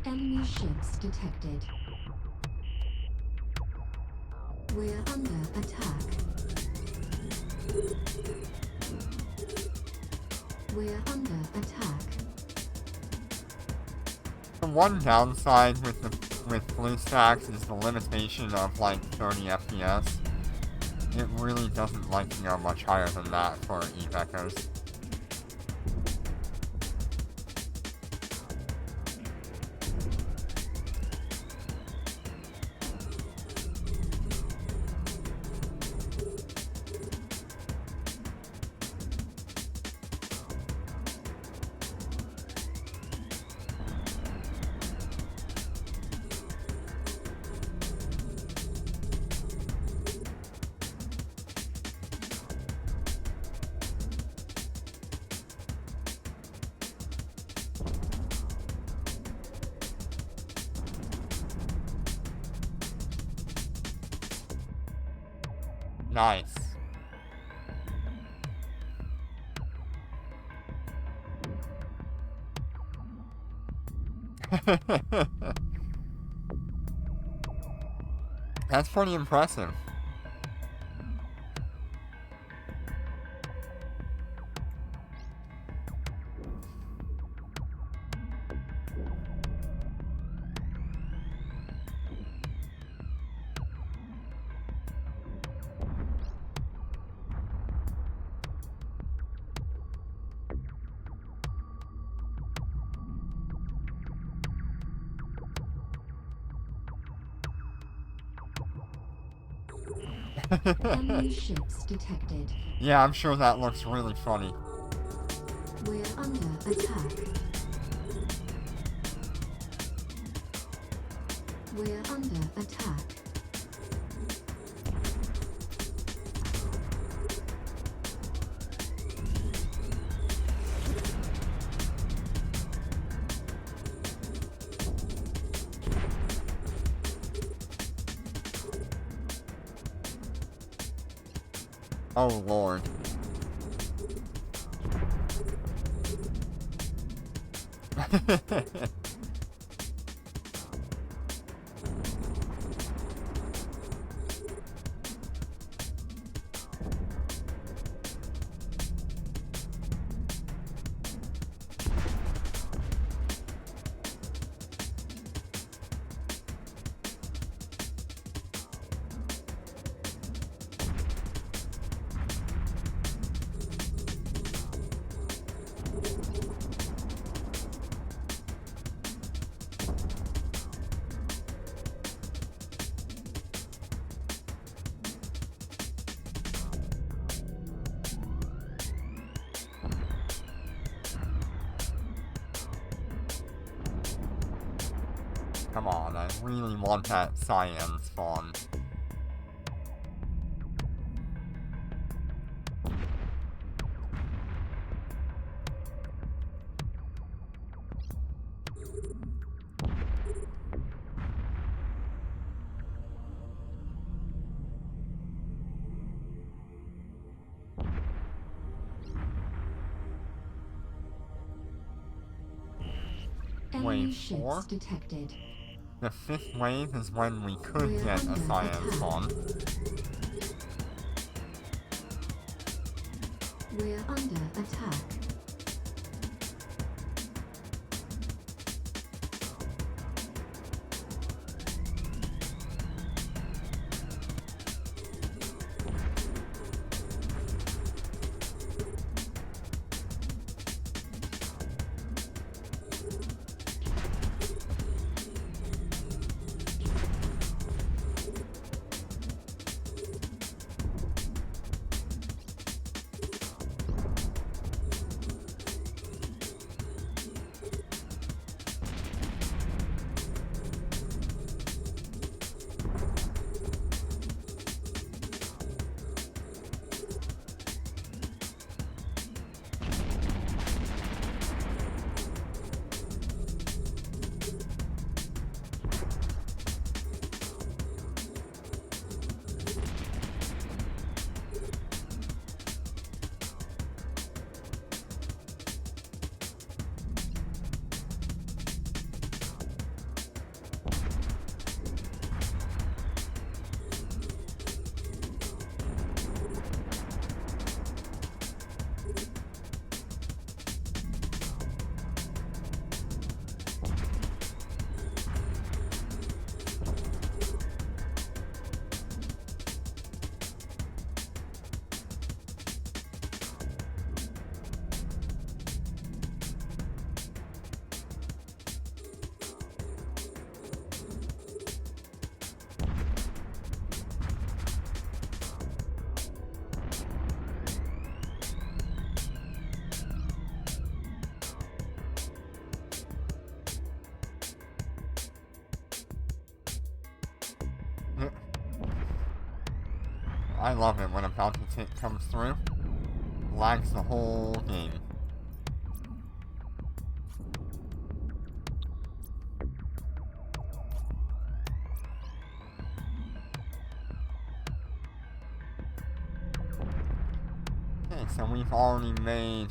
Enemy ships detected. We're under attack. We're under attack. The one downside with blue stacks is the limitation of like 30 FPS. It really doesn't like to go much higher than that for Eve Echoes. Nice. That's pretty impressive. Enemy ships detected. Yeah, I'm sure that looks really funny. We're under attack. We're under attack. Oh lord. Come on, I really want that cyan spawn. Enemy Wave 4? ships detected. The 5th wave is when we could We're get a under cyan attack. spawn. We're under attack. I love it when a bounty tick comes through. Lags the whole game. Okay, so we've already made...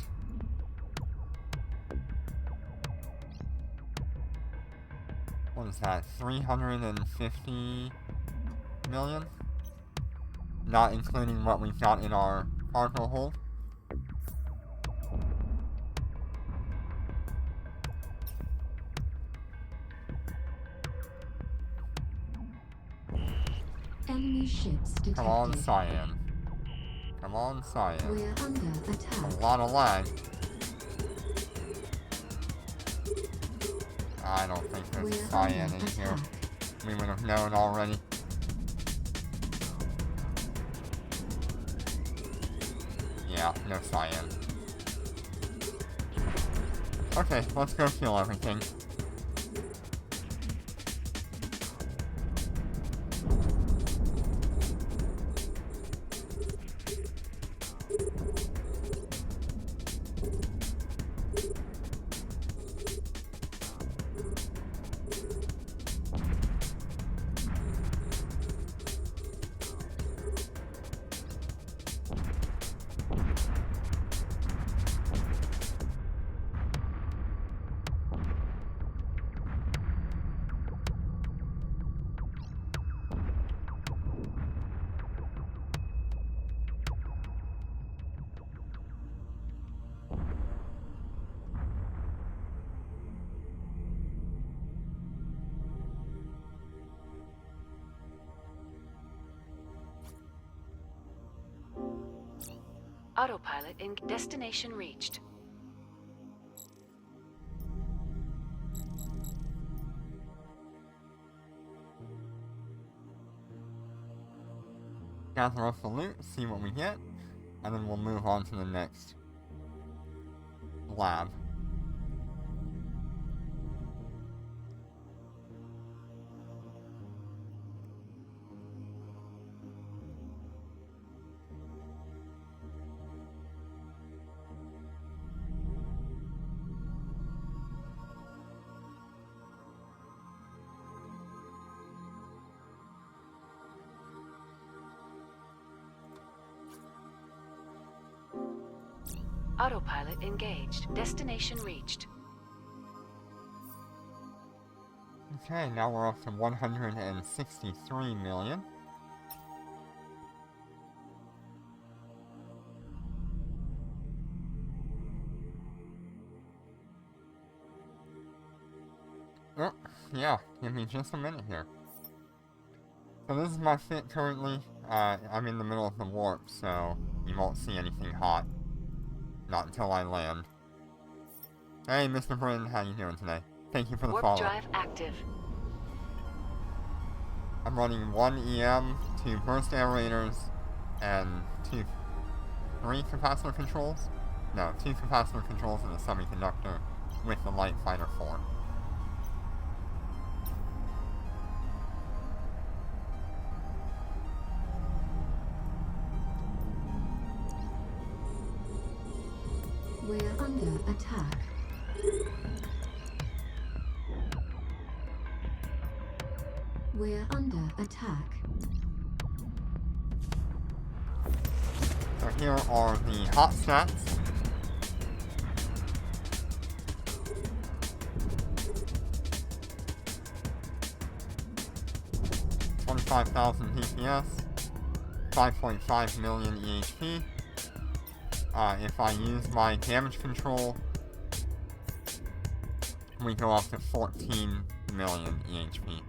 What is that? 350 million? Not including what we've got in our cargo hold. Enemy ships detected. Come on, cyan. Come on, cyan. We're under attack. A lot of lag. I don't think there's We're cyan under in here. attack. We would have known already. Yeah, no cyan. Okay, let's go kill everything. Autopilot in destination reached. Gather up the loot, see what we get, and then we'll move on to the next lab. Autopilot engaged. Destination reached. Okay, now we're up to 163 million. Oh, yeah, give me just a minute here. So this is my fit currently. I'm in the middle of the warp, so you won't see anything hot. Not until I land. Hey, Mr. Britton, how you doing today? Thank you for the Warp follow. drive active. I'm running 1 EM, 2 burst aerators, and 3 capacitor controls? No, 2 capacitor controls and a semiconductor with the Light Fighter 4. We're under attack. We're under attack. So here are the hot stats. $25,000 DPS, 5.5 million EHP. If I use my damage control, we go up to 14 million EHP.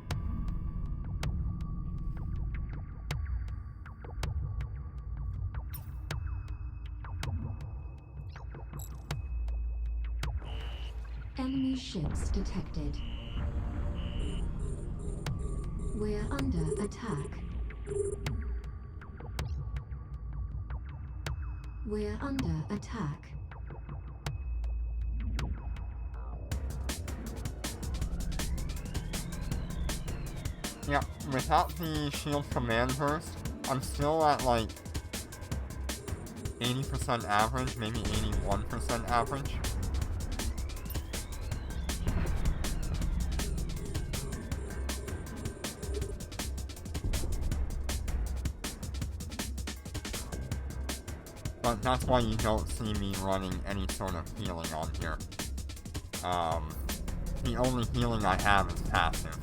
Enemy ships detected. We're under attack. We're under attack. Yeah, without the shield command burst, I'm still at like 80% average, maybe 81% average. But that's why you don't see me running any sort of healing on here. The only healing I have is passive.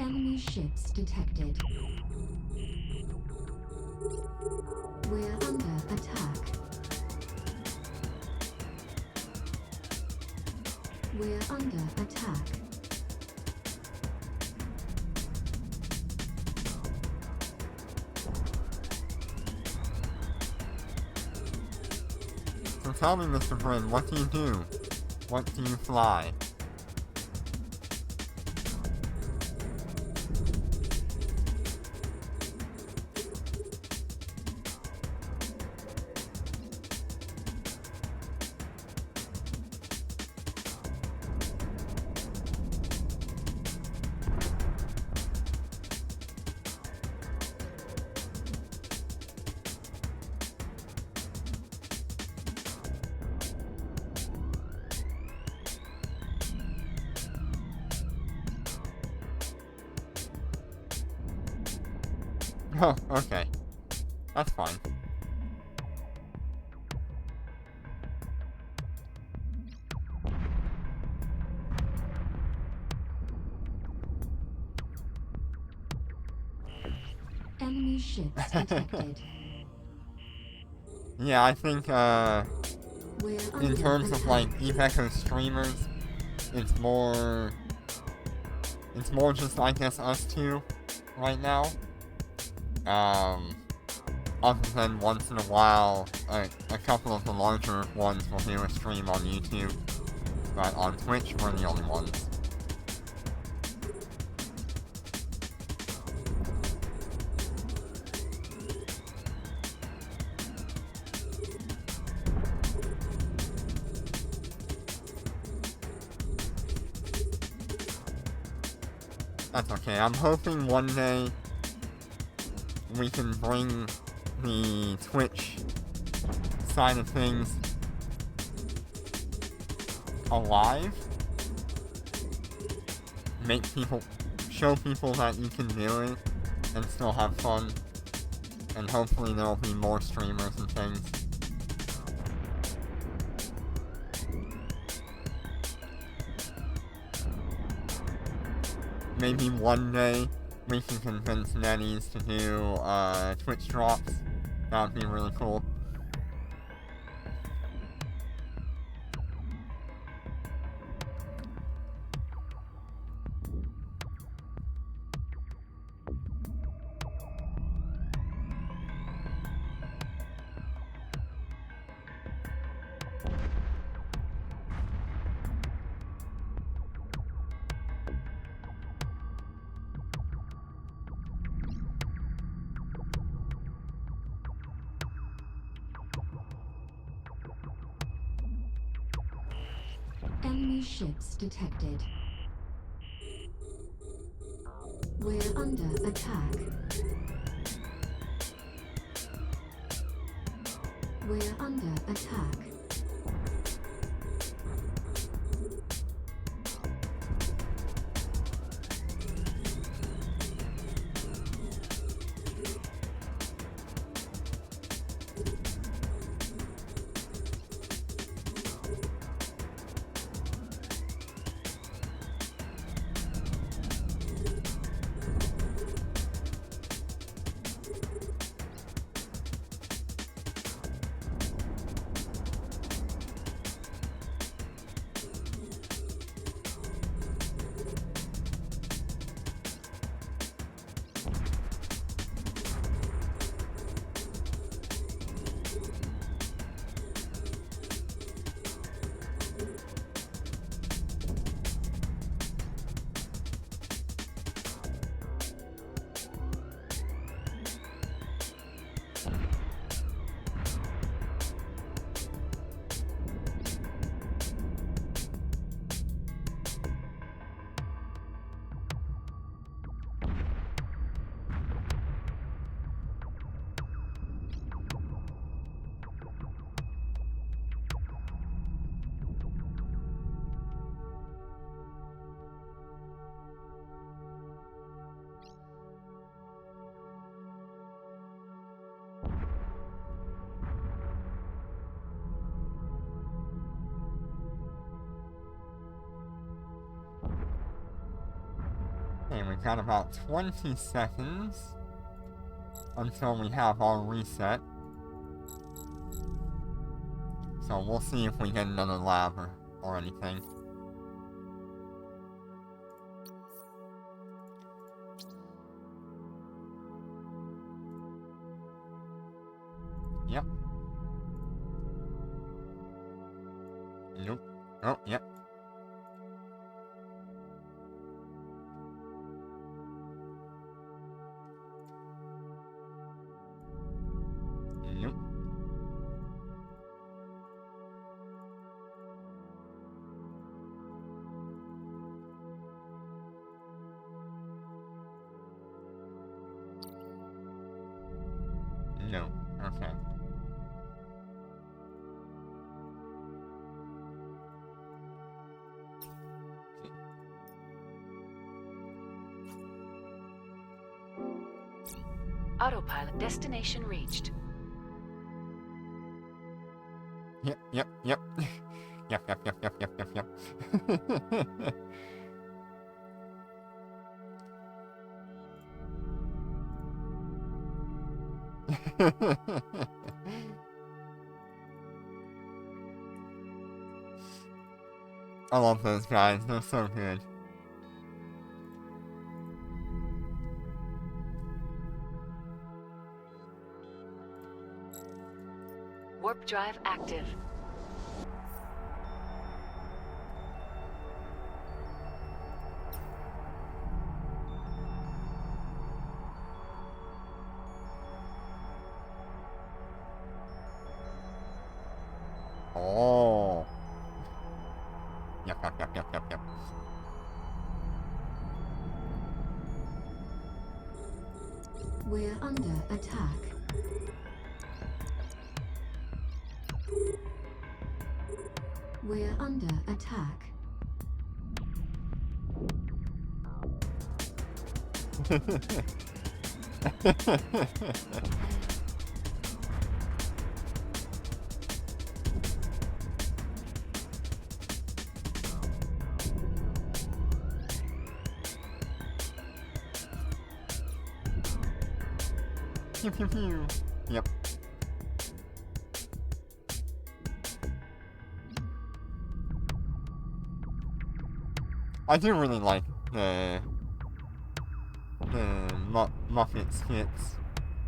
Enemy ships detected. We're under attack. We're under attack. So tell me, Mr. Bryn, what do you do? What do you fly? Oh, okay. That's fine. Enemy ships detected. Yeah, I think, We're in under terms of, like, attack. Eveco streamers, it's more just, I guess, us two right now. Other than once in a while, a couple of the larger ones will do a stream on YouTube, but on Twitch, we're the only ones. That's okay. I'm hoping one day we can bring the Twitch side of things alive. Show people that you can do it and still have fun. And hopefully there'll be more streamers and things. Maybe one day we can convince NetEase to do Twitch drops. That would be really cool. Enemy ships detected. We're under attack. We're under attack. Okay, we've got about 20 seconds until we have our reset. So we'll see if we get another lab or anything. Yep. Nope. Oh, yep. Nope. No. Okay. Autopilot destination reached. Yep, yep, yep. Yep, yep, yep, yep, yep, yep, yep. I love those guys, they're so good. Warp drive active. Oh. Yep, yep, yep, yep, yep, yep. We're under attack. We're under attack. Pew pew pew. Yep. I do really like the Muppet skits.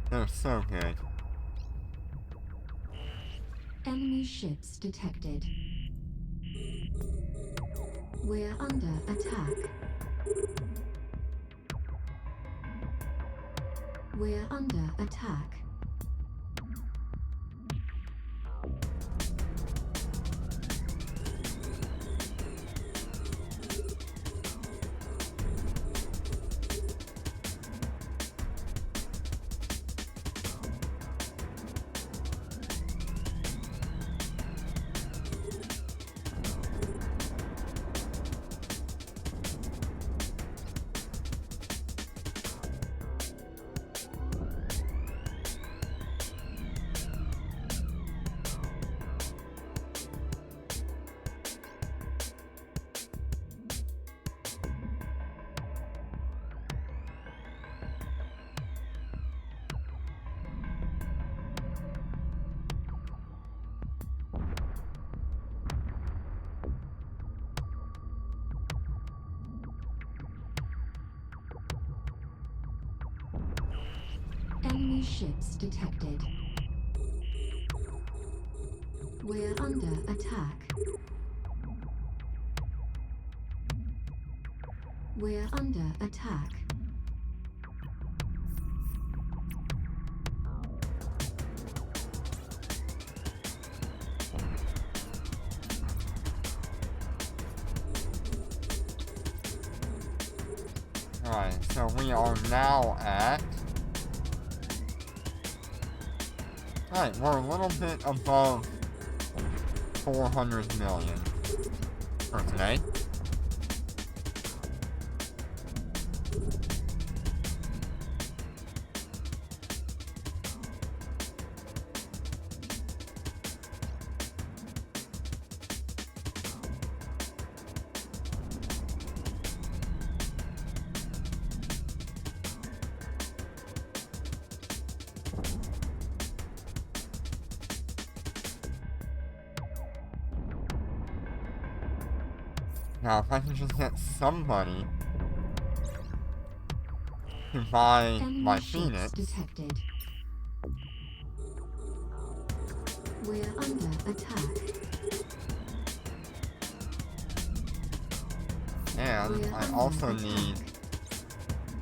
They're so good. Enemy ships detected. We're under attack. We're under attack. Enemy ships detected. We're under attack. We're under attack. Alright, so we are now at... Alright, we're a little bit above 400 million for today. Now, if I can just get somebody to buy Enemy my ships Phoenix, detected. We're under attack. and We're I under also attack. need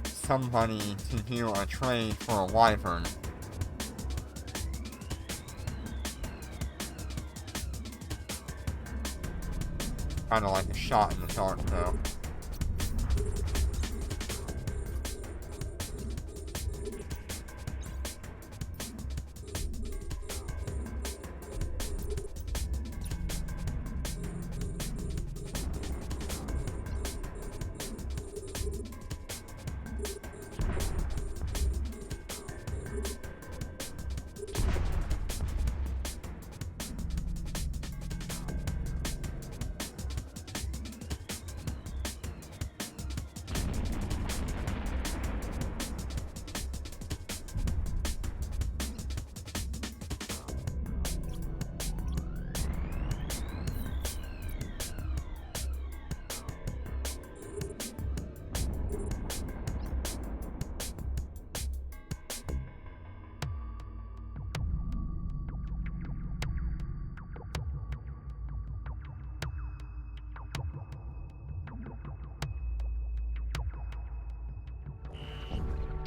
somebody to do a trade for a wyvern. Kinda like a shot in the dark, though.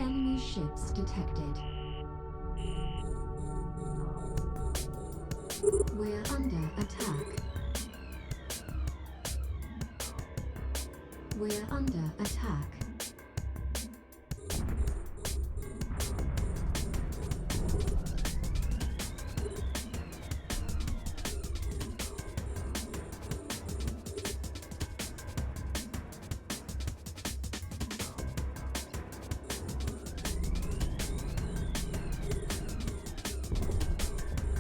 Enemy ships detected. We're under attack. We're under attack.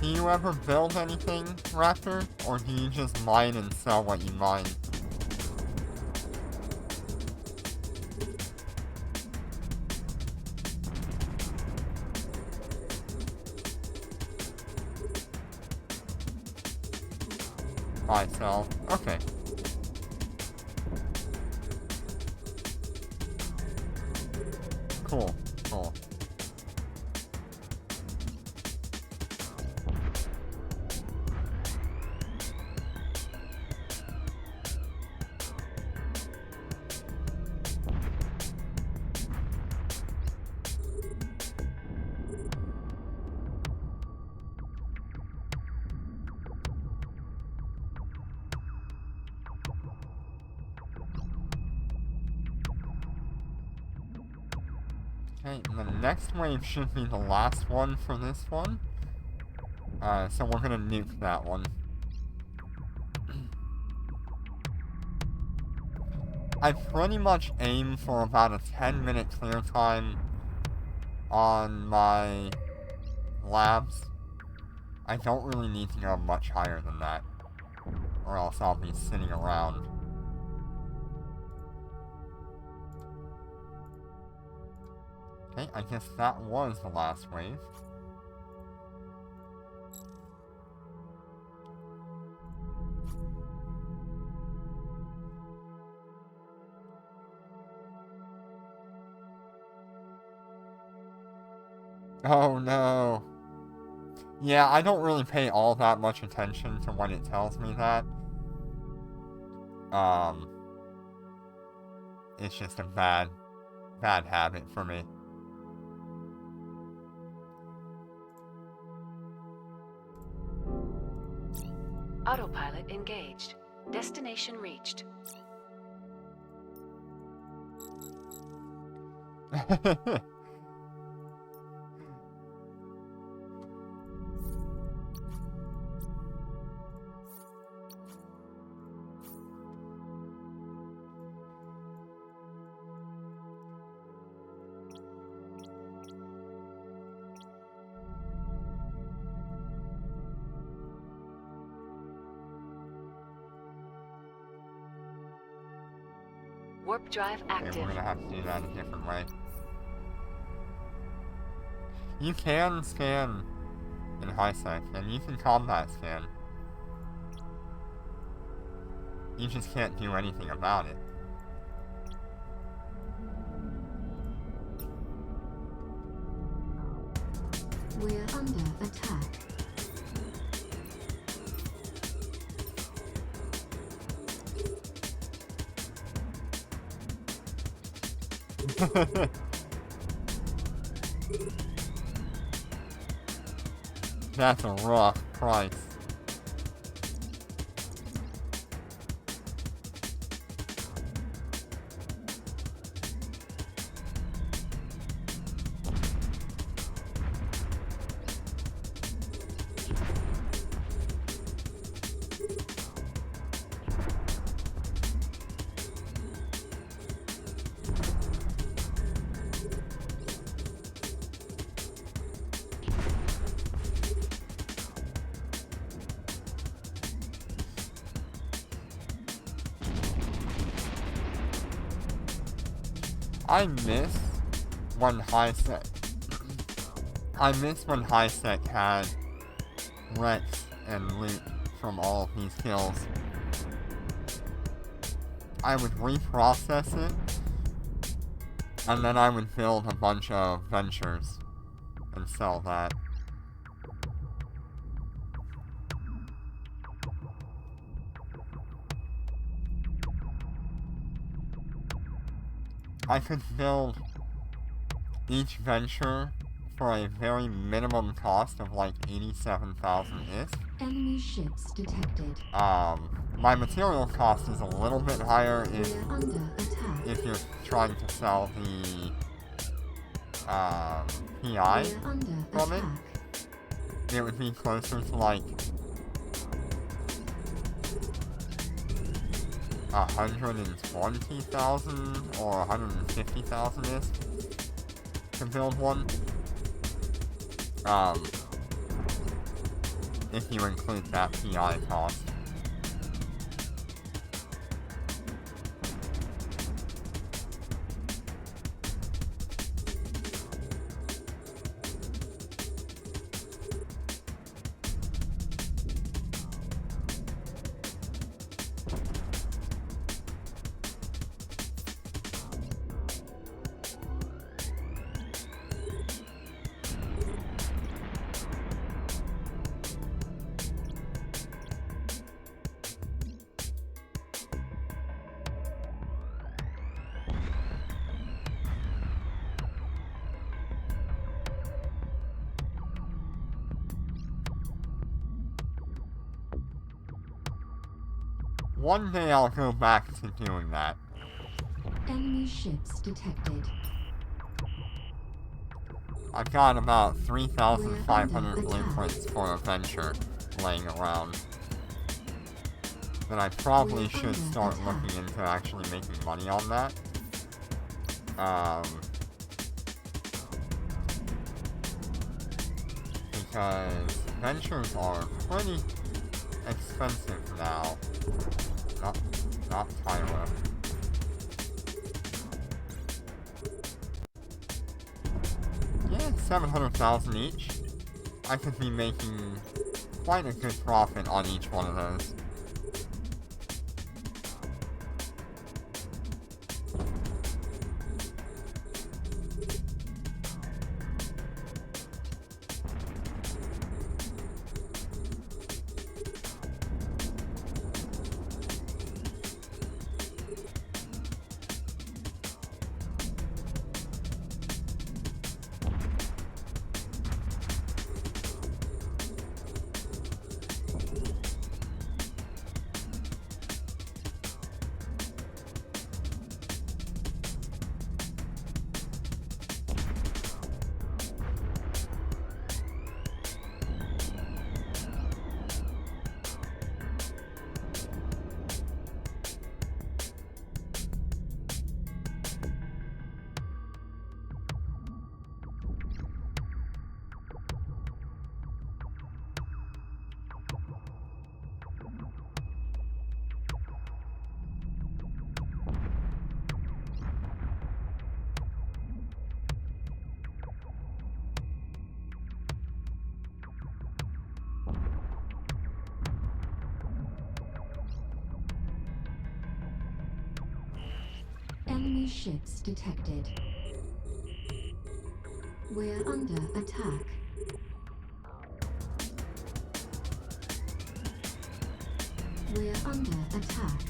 Do you ever build anything, Raptor? Or do you just mine and sell what you mine? Buy, sell. Okay. Cool. Cool. Okay, and the next wave should be the last one for this one. So we're gonna nuke that one. I pretty much aim for about a 10-minute clear time on my labs. I don't really need to go much higher than that, or else I'll be sitting around. Okay, I guess that was the last wave. Oh no. Yeah, I don't really pay all that much attention to when it tells me that. It's just a bad habit for me. Autopilot engaged. Destination reached. Warp drive Okay, active. we're gonna have to do that a different way. You can scan in high sec, and you can combat scan. You just can't do anything about it. We're under attack. That's a rough price. I miss when high sec. I miss when high sec had Rex and loot from all of these kills. I would reprocess it, and then I would build a bunch of ventures and sell that. I could build each venture for a very minimum cost of like 87,000 ISK. Enemy ships detected. My material cost is a little bit higher We're under attack. if you're trying to sell the PI We're under from it. attack. It would be closer to like 120,000 or 150,000 ISK to build one. if you include that PI cost. One day I'll go back to doing that. Enemy ships detected. I've got about 3,500 We're under blueprints for adventure laying around. Then I probably We're should under start attack. looking into actually making money on that. Because ventures are pretty expensive now. Not Tyler. Yeah, 700,000 each. I could be making quite a good profit on each one of those. Enemy ships detected. We're under attack. We're under attack.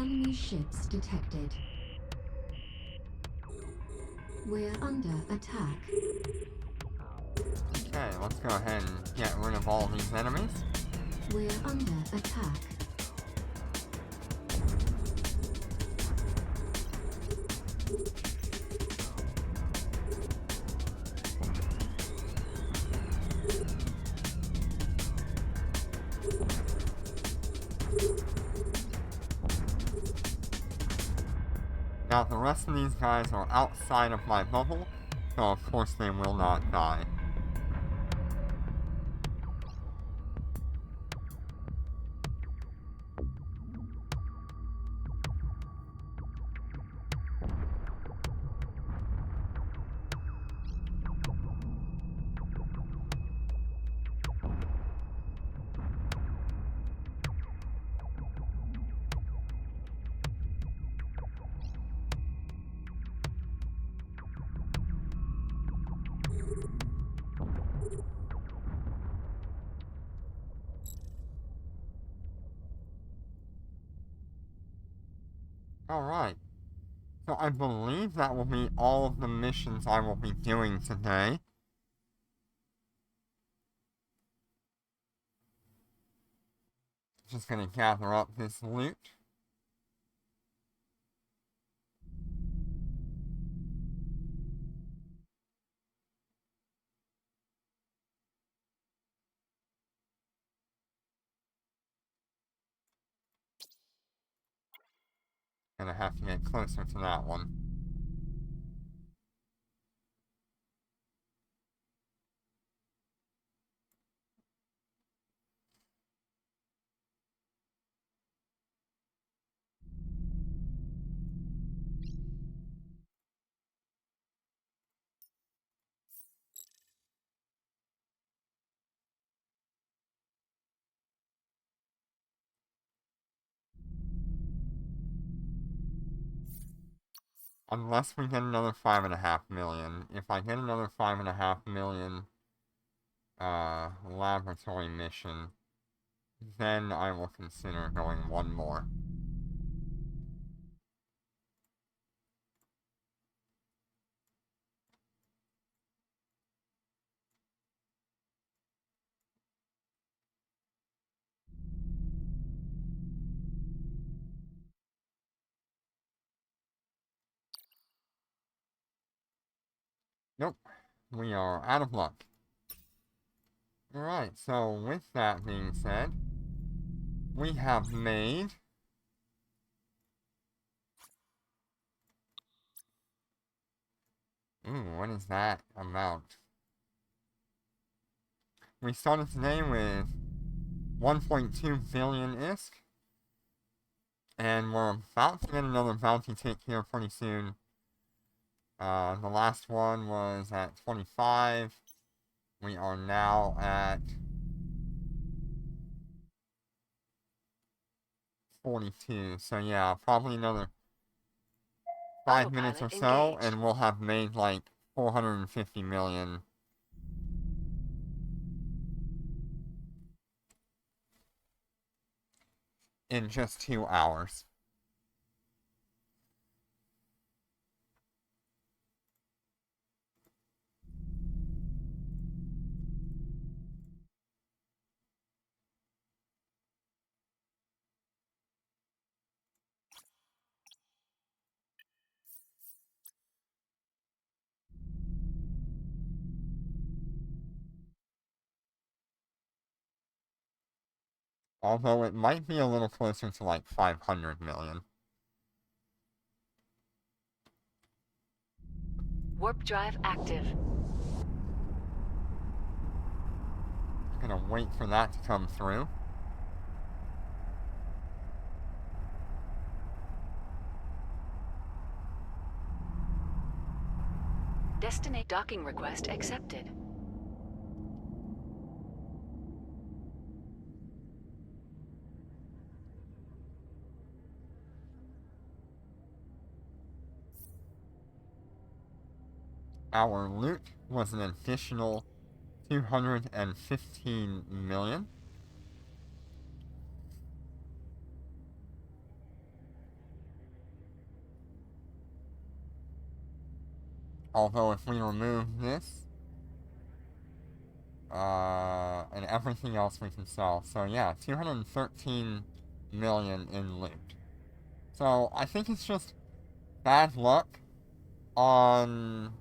Enemy ships detected. We're under attack. Okay, let's go ahead and get rid of all these enemies. We're under attack. Now, the rest of these guys are outside of my bubble, so of course they will not die. Alright, so I believe that will be all of the missions I will be doing today. Just gonna gather up this loot. Gonna have to get closer to that one. Unless we get another 5.5 million. If I get another 5.5 million laboratory mission, then I will consider going one more. Nope, we are out of luck. Alright, so with that being said, we have made what is that amount? We started today with 1.2 billion ISK, and we're about to get another bounty tick here pretty soon. The last one was at 25. We are now at 42. So yeah, probably another 5 minutes or Autopilot so, engaged. and we'll have made like 450 million. In just 2 hours. Although it might be a little closer to like 500 million. Warp drive active. Gonna wait for that to come through. Destinate docking request accepted. Our loot was an additional 215 million. Although if we remove this, and everything else we can sell. So yeah, 213 million in loot. So I think it's just bad luck on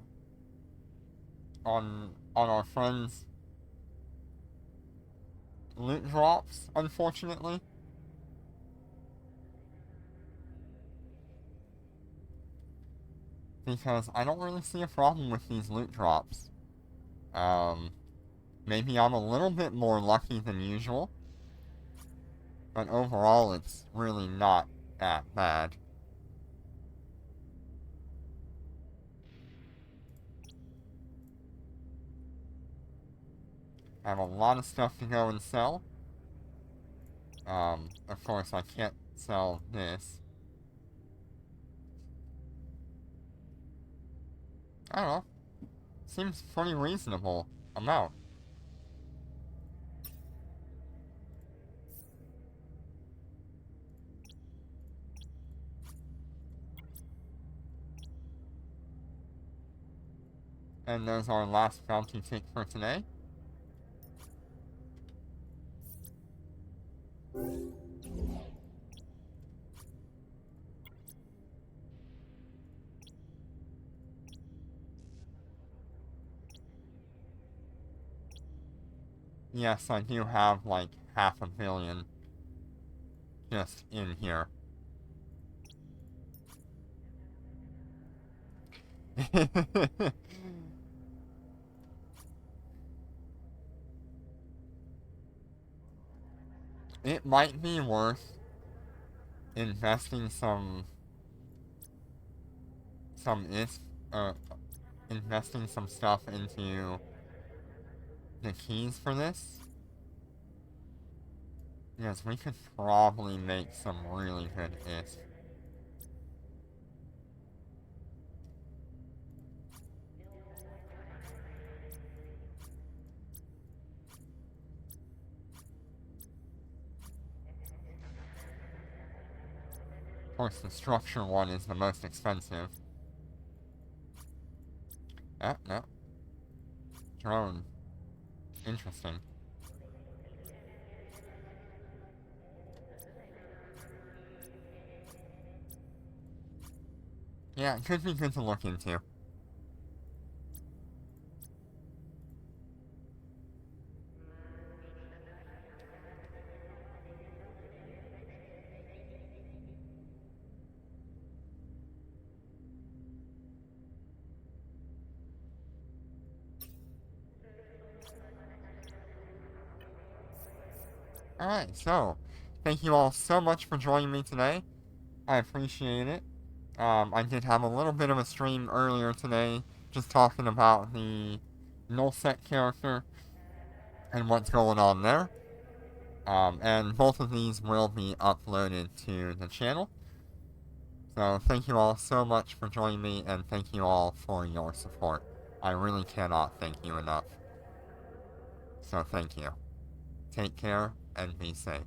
on our friends' loot drops, unfortunately. Because I don't really see a problem with these loot drops. Um, maybe I'm a little bit more lucky than usual, but overall it's really not that bad. I have a lot of stuff to go and sell. Of course I can't sell this. I don't know. Seems pretty reasonable amount. And there's our last bounty tick for today. Yes, I do have like $500 million just in here. It might be worth investing some is investing some stuff into the keys for this. Yes, we could probably make some really good is. Of course, the structure one is the most expensive. Ah, no. Drone. Interesting. Yeah, it could be good to look into. Alright, so, thank you all so much for joining me today. I appreciate it. I did have a little bit of a stream earlier today, just talking about the nullsec character and what's going on there. And both of these will be uploaded to the channel. So thank you all so much for joining me, and thank you all for your support. I really cannot thank you enough. So thank you. Take care, and be safe.